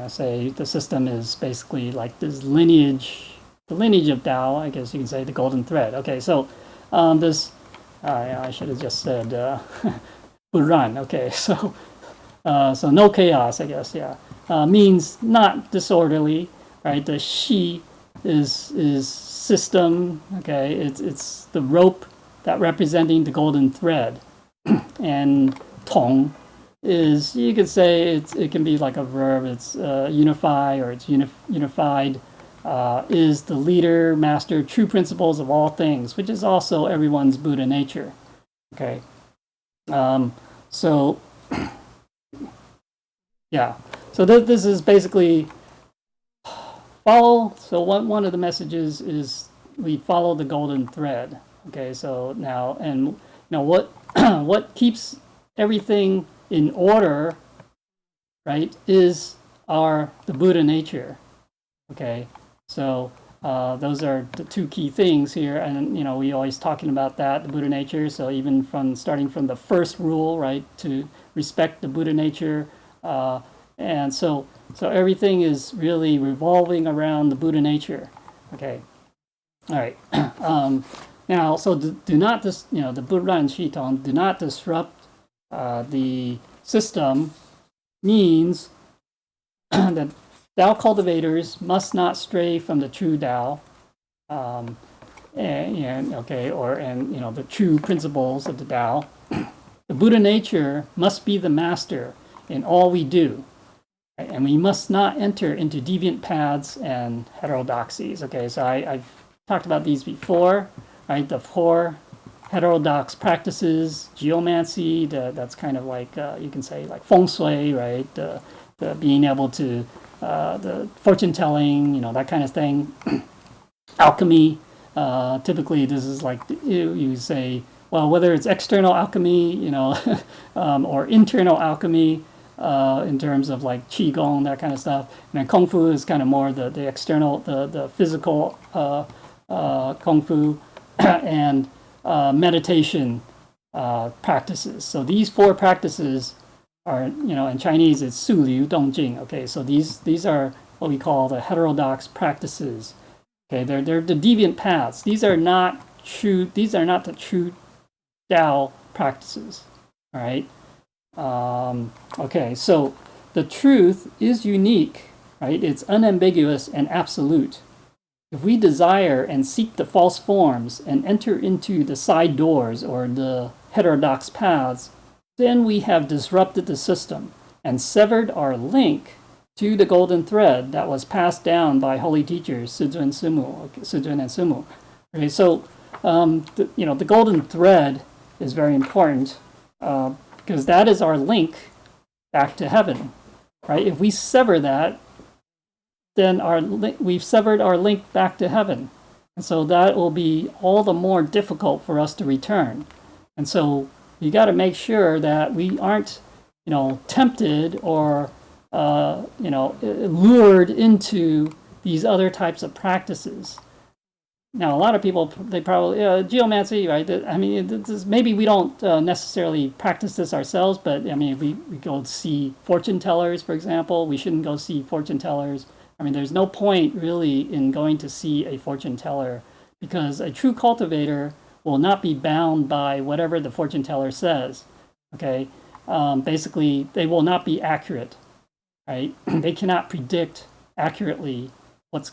say the system is basically like this lineage, the lineage of Tao. I guess you can say the golden thread. Okay. So this, I should have just said Buran. Okay. So no chaos, I guess. Yeah. Means not disorderly, right? The Shi is system. Okay, it's the rope that representing the golden thread, and Tong is, you could say it can be like a verb. It's unify, or it's unified. Is the leader, master, true principles of all things, which is also everyone's Buddha nature. Okay, so yeah, so this is basically follow. So one of the messages is we follow the golden thread. Okay, so now what what keeps everything in order, right, is the Buddha nature. Okay, so those are the two key things here, and we always talking about that, the Buddha nature. So even starting from the first rule, right, to respect the Buddha nature, and so everything is really revolving around the Buddha nature. Okay, all right. Now, so do not the Buddha Shitong, do not disrupt the system, means that Tao cultivators must not stray from the true Tao, and the true principles of the Tao. The Buddha nature must be the master in all we do, right? And we must not enter into deviant paths and heterodoxies. Okay, so I've talked about these before, right? The 4 heterodox practices: geomancy, that's kind of like you can say like feng shui, right? The being able to the fortune telling, that kind of thing. Alchemy, typically this is like you say, well, whether it's external alchemy, or internal alchemy, in terms of like qigong, that kind of stuff. And then kung fu is kind of more the external, the physical kung fu, and meditation practices. So these 4 practices are, in Chinese it's Su Liu Dong Jing. Okay, so these are what we call the heterodox practices. Okay, they're the deviant paths. These are not true. These are not the true Tao practices. All right. Okay, so the truth is unique, right? It's unambiguous and absolute. If we desire and seek the false forms and enter into the side doors or the heterodox paths, then we have disrupted the system and severed our link to the golden thread that was passed down by holy teachers Suzun and Sumu. Okay, so the golden thread is very important. because that is our link back to heaven, right? If we sever that, then we've severed our link back to heaven. And so that will be all the more difficult for us to return. And so you got to make sure that we aren't, tempted or, lured into these other types of practices. Now, a lot of people, they probably, geomancy, right? I mean, maybe we don't necessarily practice this ourselves, but I mean, if we go see fortune tellers, for example, we shouldn't go see fortune tellers. I mean, there's no point really in going to see a fortune teller, because a true cultivator will not be bound by whatever the fortune teller says, okay? Basically, they will not be accurate, right? They cannot predict accurately what's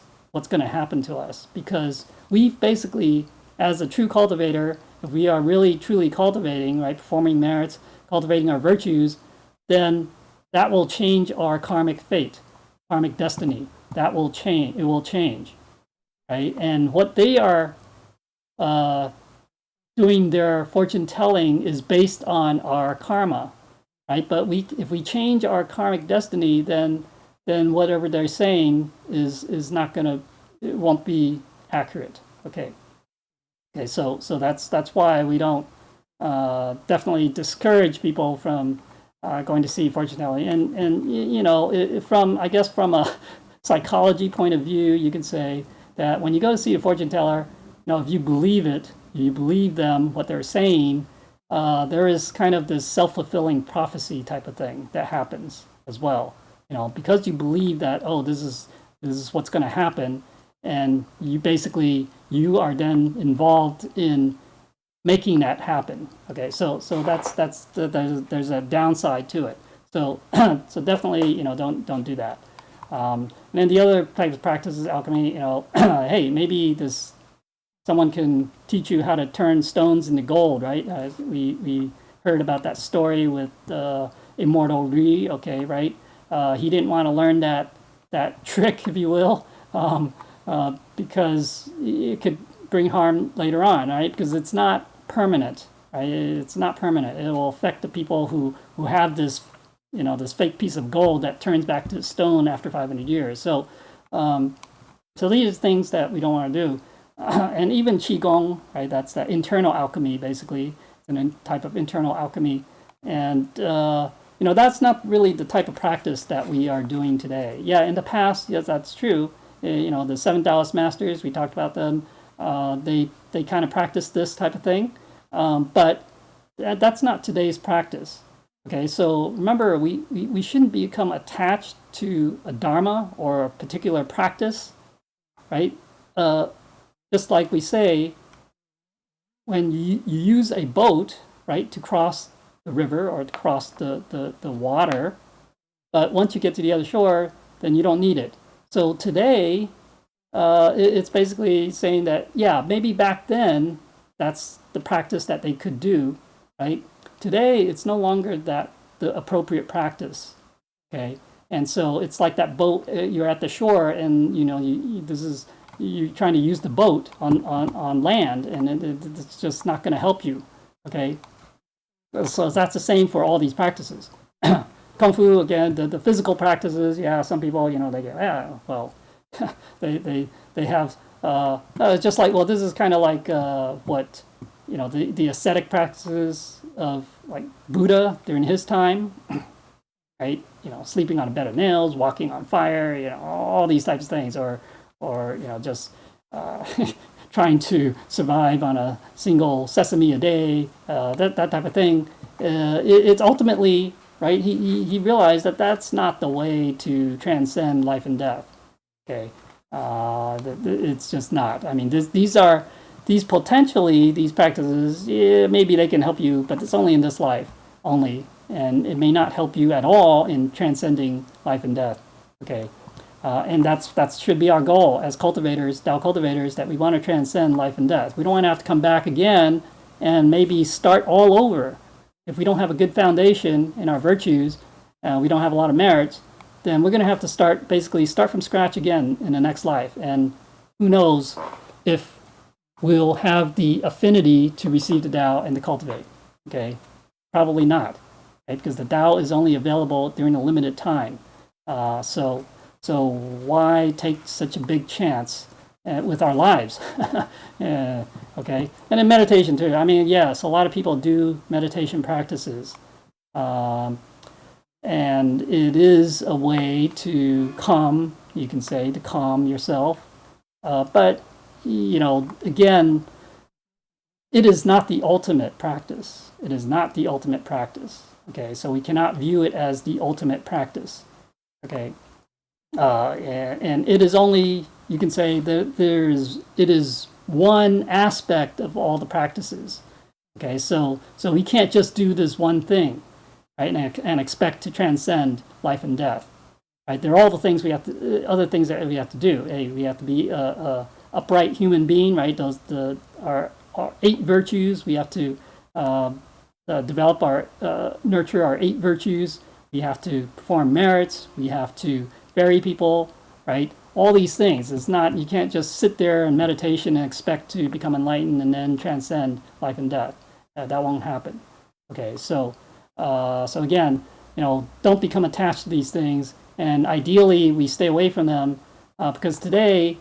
going to happen to us, because we basically, as a true cultivator, if we are really truly cultivating, right, performing merits, cultivating our virtues, then that will change our karmic fate, karmic destiny. That will change. It will change, right? And what they are doing their fortune telling is based on our karma, right? But if we change our karmic destiny, then whatever they're saying is not gonna, it won't be accurate. Okay. So that's why we don't definitely discourage people from going to see fortune telling. And from a psychology point of view, you can say that when you go to see a fortune teller, if you believe it, you believe them, what they're saying, there is kind of this self-fulfilling prophecy type of thing that happens as well. Because you believe that, this is what's going to happen, and you are then involved in making that happen. Okay, so there's a downside to it. So so definitely don't do that. And then the other type of practice is alchemy. Hey, maybe someone can teach you how to turn stones into gold, right? We heard about that story with Immortal Ri. Okay, right? He didn't want to learn that trick, if you will, because it could bring harm later on, right? Because it's not permanent, right? It's not permanent. It will affect the people who have this, this fake piece of gold that turns back to stone after 500 years. So, so these are things that we don't want to do. And even Qigong, right? That's that internal alchemy, basically. It's a type of internal alchemy. And, that's not really the type of practice that we are doing today. Yeah, in the past, yes, that's true. The 7 Taoist masters, we talked about them. They kind of practice this type of thing. But that's not today's practice. Okay, so remember, we shouldn't become attached to a dharma or a particular practice, right? Just like we say, when you use a boat, right, to cross the river or to cross the water, but once you get to the other shore, then you don't need it. So today, it's basically saying that, yeah, maybe back then, that's the practice that they could do, right? Today, it's no longer the appropriate practice, okay? And so it's like that boat, you're at the shore, and you're trying to use the boat on land, and it's just not going to help you, okay? So that's the same for all these practices. Kung Fu, again, the physical practices, yeah, some people, they get, they have, just like, well, this is kind of like what, the ascetic practices of like Buddha during his time, right? Sleeping on a bed of nails, walking on fire, all these types of things, or just trying to survive on a single sesame a day, that type of thing. It's ultimately, right, he realized that that's not the way to transcend life and death. Okay, it's just not. I mean, these practices, yeah, maybe they can help you, but it's only in this life only, and it may not help you at all in transcending life and death. Okay. And that should be our goal as cultivators, Tao cultivators, that we want to transcend life and death. We don't want to have to come back again and maybe start all over. If we don't have a good foundation in our virtues, we don't have a lot of merits, then we're going to have to start from scratch again in the next life. And who knows if we'll have the affinity to receive the Tao and to cultivate. Okay, Probably not, right? Because the Tao is only available during a limited time. So why take such a big chance with our lives? Okay, and in meditation too. I mean, yes, a lot of people do meditation practices, and it is a way to calm. You can say to calm yourself, but again, it is not the ultimate practice. It is not the ultimate practice. Okay, so we cannot view it as the ultimate practice. Okay, and it is only, you can say that it is one aspect of all the practices. Okay, so we can't just do this one thing, right, and expect to transcend life and death. Right, there are all the things we have to, other things that we have to do. We have to be a upright human being, right? Our 8 virtues. We have to develop nurture our 8 virtues. We have to perform merits. We have to ferry people, right? All these things. It's not, you can't just sit there in meditation and expect to become enlightened and then transcend life and death. That won't happen. Okay, so again, don't become attached to these things, and ideally we stay away from them, because today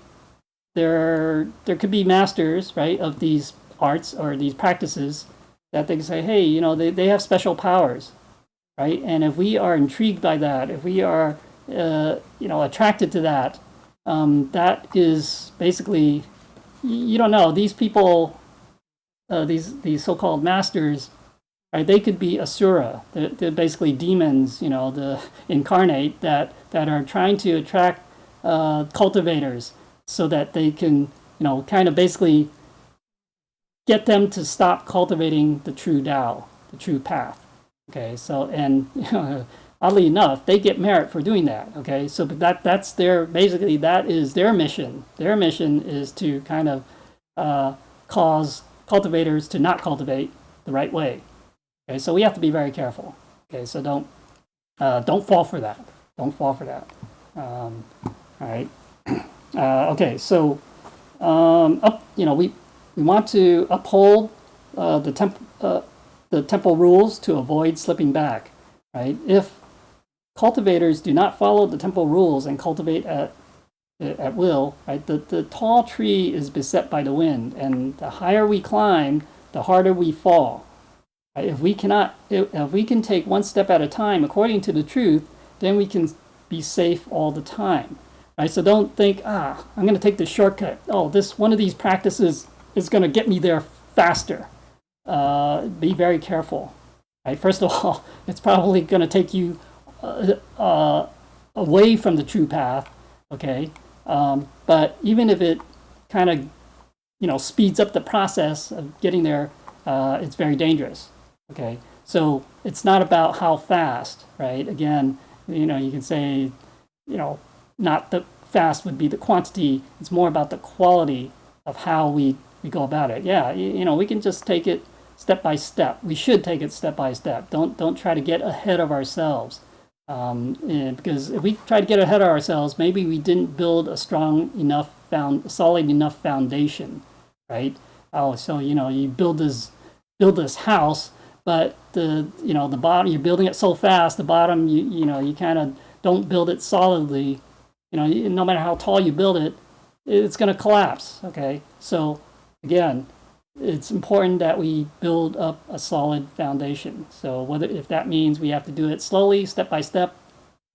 there could be masters, right, of these arts or these practices that they can say, hey, they have special powers, right? And if we are intrigued by that, if we are attracted to that, that is basically, you don't know, these people, these so-called masters, right? They could be asura. They're basically demons, the incarnate that are trying to attract cultivators so that they can, kind of basically get them to stop cultivating the true Tao, the true path. Okay, so, and oddly enough, they get merit for doing that. Okay, so but that's basically that is their mission. Their mission is to kind of cause cultivators to not cultivate the right way. Okay, so we have to be very careful. Okay, so don't fall for that. Don't fall for that. All right. Okay, so we want to uphold the temple rules to avoid slipping back. Right? If cultivators do not follow the temple rules and cultivate at will, right? The tall tree is beset by the wind, and the higher we climb, the harder we fall. Right? If we can take one step at a time according to the truth, then we can be safe all the time. Right? So don't think, I'm going to take the shortcut. Oh, one of these practices is going to get me there faster. Be very careful. Right? First of all, it's probably going to take you away from the true path. Okay, but even if it kind of speeds up the process of getting there, it's very dangerous. Okay, so it's not about how fast, right? Again, you can say, not the fast would be the quantity. It's more about the quality of how we go about it. Yeah, we can just take it step by step. We should take it step by step. Don't try to get ahead of ourselves. Because if we try to get ahead of ourselves, maybe we didn't build a strong enough, solid enough foundation, right? Oh, so you build this house, but the bottom, you're building it so fast, the bottom you kind of don't build it solidly. No matter how tall you build it, it's going to collapse. Okay, so again, it's important that we build up a solid foundation. So if that means we have to do it slowly, step by step,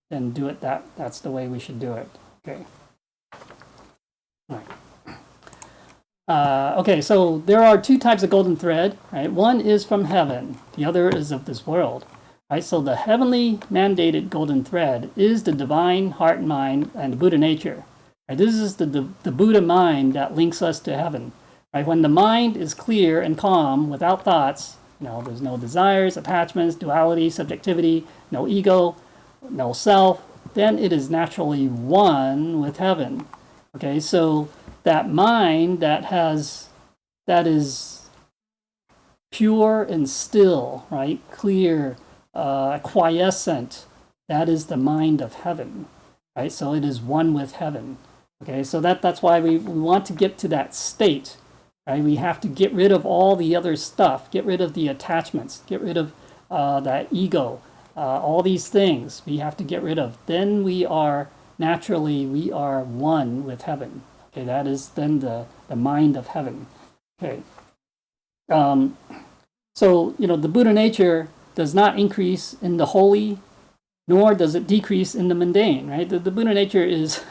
then do it that's the way we should do it. Okay. All right. Okay, so there are 2 types of golden thread, right? One is from heaven, the other is of this world. Right? So the heavenly mandated golden thread is the divine heart and mind and the Buddha nature. Right? This is the Buddha mind that links us to heaven. Right? When the mind is clear and calm, without thoughts, there's no desires, attachments, duality, subjectivity, no ego, no self, then it is naturally one with heaven. Okay, so that mind that is pure and still, right, clear, quiescent, that is the mind of heaven. Right, so it is one with heaven. Okay, so that's why we want to get to that state. Right? We have to get rid of all the other stuff, get rid of the attachments, get rid of that ego, all these things we have to get rid of. Then we are one with heaven. Okay, that is then the mind of heaven. Okay. So, the Buddha nature does not increase in the holy, nor does it decrease in the mundane, right? The Buddha nature is,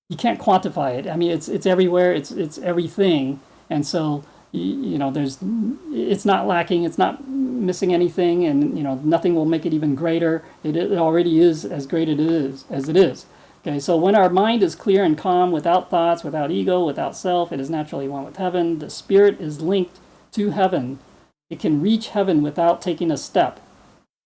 you can't quantify it. I mean, it's everywhere, it's everything. And so, it's not lacking, it's not missing anything, and, nothing will make it even greater. It already is as great as it is. Okay, so when our mind is clear and calm, without thoughts, without ego, without self, it is naturally one with heaven. The spirit is linked to heaven. It can reach heaven without taking a step.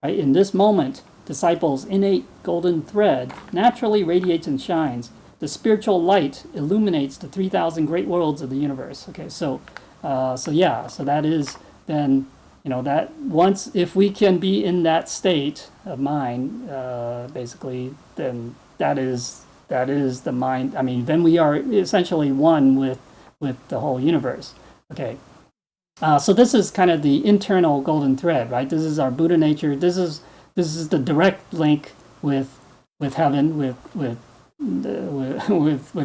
Right? In this moment, disciples' innate golden thread naturally radiates and shines. The spiritual light illuminates the 3,000 great worlds of the universe. Okay, so that is then, that once, if we can be in that state of mind, basically, then that is the mind. I mean, then we are essentially one with the whole universe. Okay. So this is kind of the internal golden thread, right? This is our Buddha nature. This is the direct link with heaven, with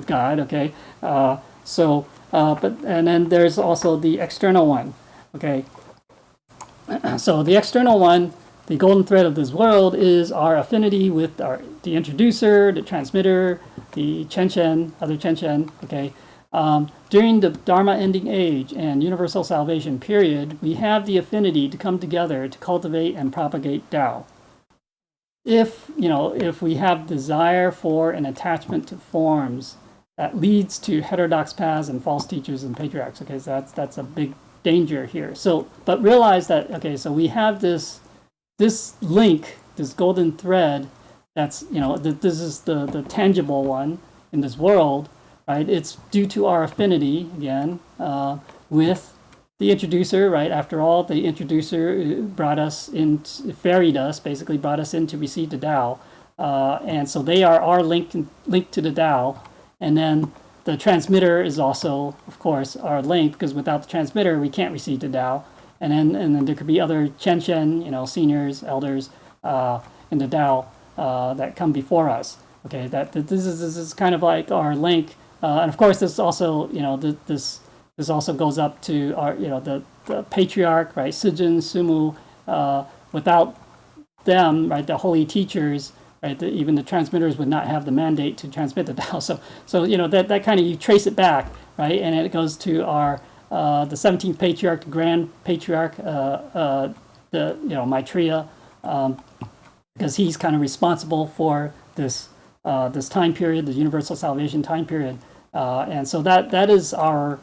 God. Okay. And then there's also the external one. Okay. So the external one, the golden thread of this world, is our affinity with the introducer, the transmitter, the Chen, other Chen. Okay. During the Dharma ending age and universal salvation period, we have the affinity to come together to cultivate and propagate Tao. If we have desire for an attachment to forms, that leads to heterodox paths and false teachers and patriarchs. Okay, so that's a big danger here. So, but realize that, okay, so we have this link, this golden thread, that's, this is the tangible one in this world. Right, it's due to our affinity again with the introducer. Right, after all, the introducer brought us in, ferried us, basically brought us in to receive the Tao, and so they are our link to the Tao. And then the transmitter is also, of course, our link, because without the transmitter, we can't receive the Tao. And then there could be other Chen, seniors, elders in the Tao that come before us. Okay, this is kind of like our link. And of course, this also, this also goes up to our, the patriarch, right, Sujin, Sumu. Without them, right, the holy teachers, right, even the transmitters would not have the mandate to transmit the Tao. So that kind of, you trace it back, right, and it goes to our the 17th patriarch, the grand patriarch, Maitreya, because he's kind of responsible for this time period, the universal salvation time period. And so that is our,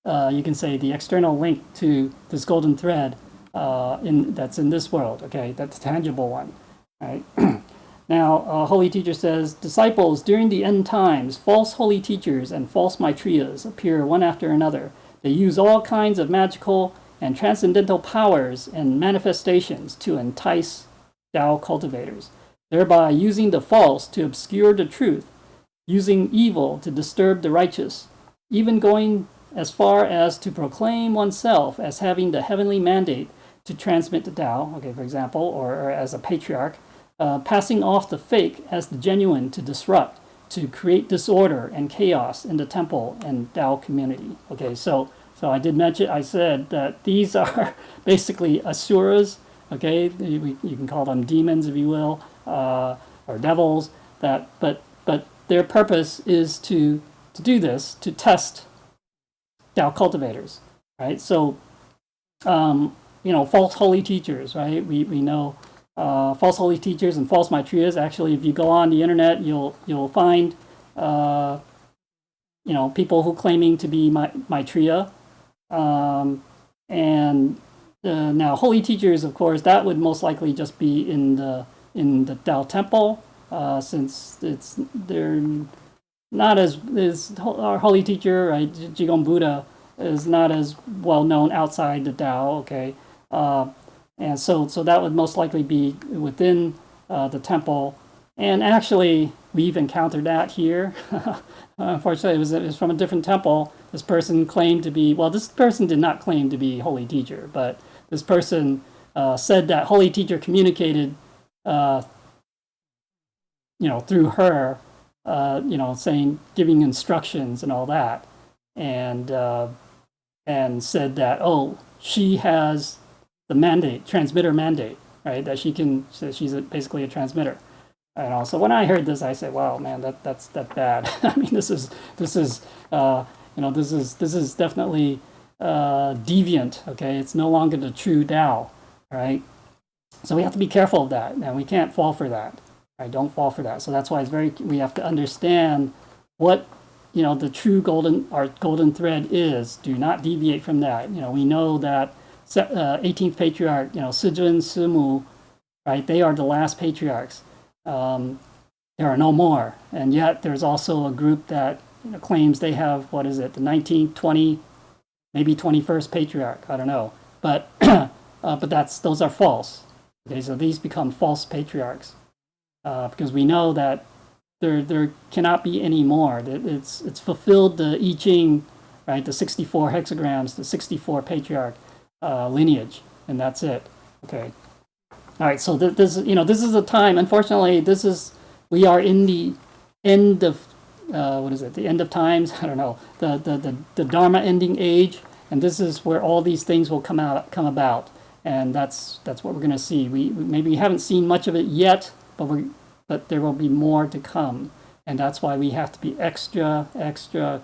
you can say, the external link to this golden thread that's in this world. Okay, that's a tangible one. Right? Now, Holy Teacher says, disciples, during the end times, false holy teachers and false Maitreyas appear one after another. They use all kinds of magical and transcendental powers and manifestations to entice Tao cultivators, thereby using the false to obscure the truth, using evil to disturb the righteous, even going as far as to proclaim oneself as having the heavenly mandate to transmit the Tao, okay, for example, or as a patriarch, passing off the fake as the genuine to disrupt, to create disorder and chaos in the temple and Tao community. Okay, so I did mention, I said that these are basically asuras. Okay, you can call them demons if you will, or devils. But their purpose is to do this, to test Tao cultivators, right? So, false holy teachers, right? We know false holy teachers and false Maitreyas. Actually, if you go on the internet, you'll find people who claiming to be Maitreya, and now holy teachers, of course, that would most likely just be in the Tao temple, since they're not as our holy teacher, right? Jigong Buddha is not as well known outside the Tao. Okay. And so that would most likely be within the temple. And actually, we've encountered that here. Unfortunately, it was from a different temple. This person claimed to be, well, this person did not claim to be holy teacher, but this person said that holy teacher communicated, through her, saying, giving instructions and all that, and said that, oh, she has the mandate, transmitter mandate, right? That so she's basically a transmitter. And also, when I heard this, I said, "Wow, man, that's bad." I mean, this is definitely deviant. Okay, it's no longer the true Tao, right? So we have to be careful of that, and we can't fall for that. Right? Don't fall for that. So that's why we have to understand what the true golden thread is. Do not deviate from that. We know that 18th patriarch, Sijun, Simu, right? They are the last patriarchs. There are no more, and yet there's also a group that claims they have, what is it, the 19th, 20th, maybe 21st patriarch. I don't know, but those are false. Okay, so these become false patriarchs because we know that there cannot be any more. It's fulfilled the I Ching, right? The 64 hexagrams, the 64 patriarch lineage, and that's it. Okay. All right, so this is a time. Unfortunately, we are in the end of the end of times. I don't know, the Dharma ending age, and this is where all these things will come about, and that's what we're going to see. We maybe haven't seen much of it yet, but there will be more to come, and that's why we have to be extra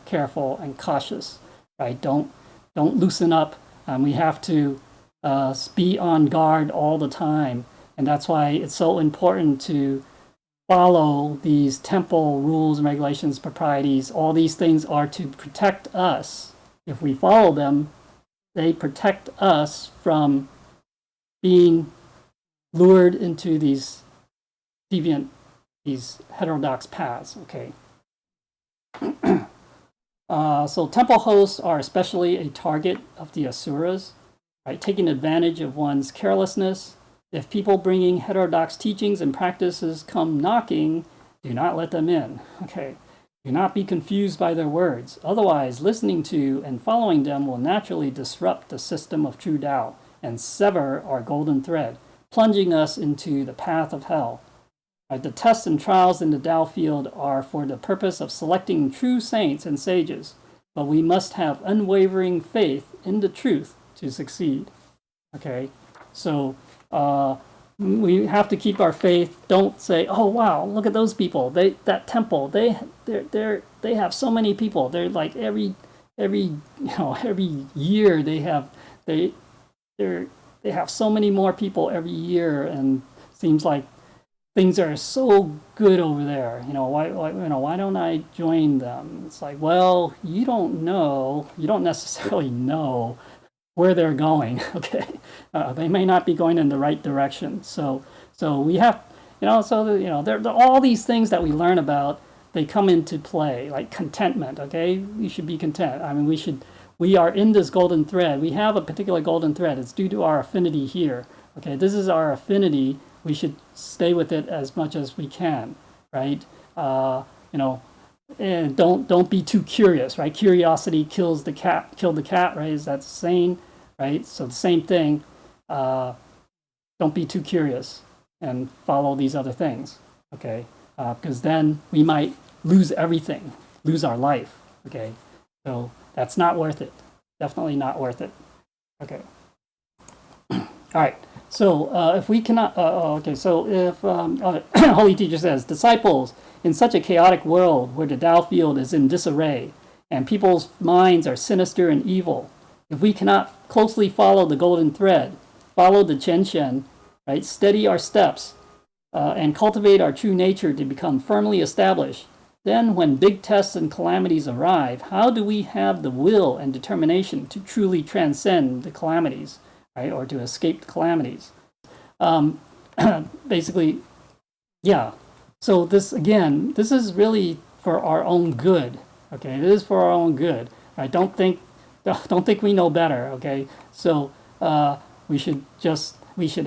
careful and cautious, right? Don't loosen up. We have to be on guard all the time, and that's why it's so important to follow these temple rules and regulations, proprieties. All these things are to protect us. If we follow them, they protect us from being lured into these deviant, these heterodox paths. Okay. So temple hosts are especially a target of the asuras, right? Taking advantage of one's carelessness. If people bringing heterodox teachings and practices come knocking, do not let them in. Okay. Do not be confused by their words. Otherwise, listening to and following them will naturally disrupt the system of true Tao and sever our golden thread, plunging us into the path of hell. Right? The tests and trials in the Tao field are for the purpose of selecting true saints and sages, but we must have unwavering faith in the truth to succeed. Okay, so we have to keep our faith. Don't say, "Oh wow, look at those people! That temple. They have so many people. They're like every year they have so many more people every year, and seems like things are so good over there. Why don't I join them?" It's like, well, you don't necessarily know where they're going. Okay, they may not be going in the right direction. So we have, there all these things that we learn about. They come into play, like contentment. Okay, we should be content. I mean, we are in this golden thread. We have a particular golden thread. It's due to our affinity here. Okay, this is our affinity. We should stay with it as much as we can, right? And don't be too curious, right? Curiosity killed the cat, right? Is that the saying, right? So the same thing. Don't be too curious and follow these other things, okay? Because then we might lose everything, lose our life, okay? So that's not worth it. Definitely not worth it. Okay. All right. So if we cannot, so if Holy Teacher says, disciples, in such a chaotic world where the Tao field is in disarray and people's minds are sinister and evil, if we cannot closely follow the golden thread, follow the Chen Shen, right, steady our steps, and cultivate our true nature to become firmly established, then when big tests and calamities arrive, how do we have the will and determination to truly transcend the calamities? Right, or to escape the calamities. Basically, yeah. So this is really for our own good. Okay, it is for our own good. Right? Don't think we know better. Okay, so we should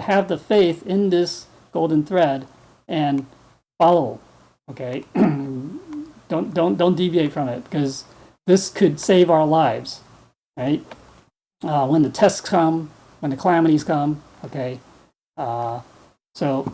have the faith in this golden thread and follow. Okay, don't deviate from it, because this could save our lives. Right, when the tests come. When the calamities come, Okay, so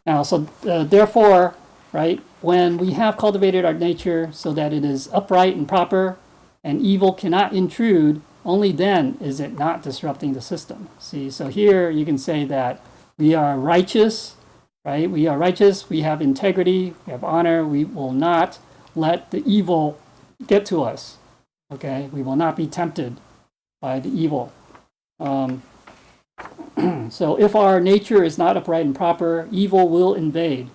now, therefore, right, when we have cultivated our nature so that it is upright and proper, and evil cannot intrude, only then is it not disrupting the system. See, so here you can say that we are righteous, right? We are righteous, we have integrity, we have honor, we will not let the evil get to us. Okay, we will not be tempted by the evil. So if our nature is not upright and proper, evil will invade.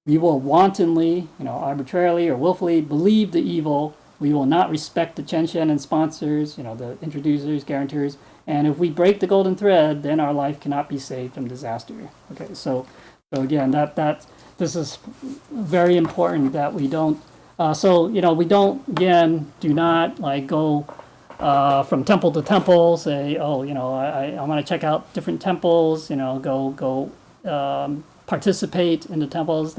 We will wantonly, arbitrarily or willfully believe the evil. We will not respect the Chenshen and sponsors, the introducers, guarantors. And if we break the golden thread, then our life cannot be saved from disaster. Okay, so again, this is very important that we don't. We don't, again, do not like go from temple to temple, say, I want to check out different temples, go participate in the temples.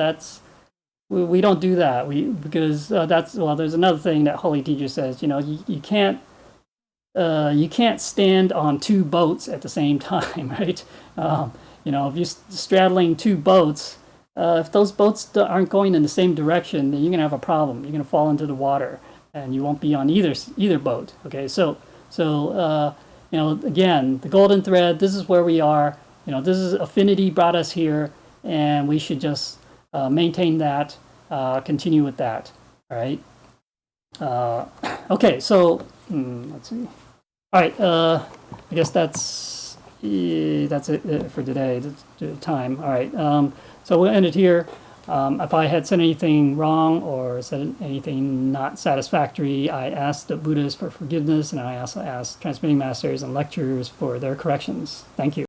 We don't do that. Because there's another thing that Holy Teacher says, you can't stand on two boats at the same time, right? If you're straddling two boats, if those boats aren't going in the same direction, then you're going to have a problem. You're going to fall into the water, and you won't be on either boat. Okay, so again, the golden thread. This is where we are. This is affinity brought us here, and we should just maintain that, continue with that. All right. Okay, so let's see. All right. I guess that's it for today. The time. All right. So we'll end it here. If I had said anything wrong or said anything not satisfactory, I asked the Buddhas for forgiveness, and I also asked transmitting masters and lecturers for their corrections. Thank you.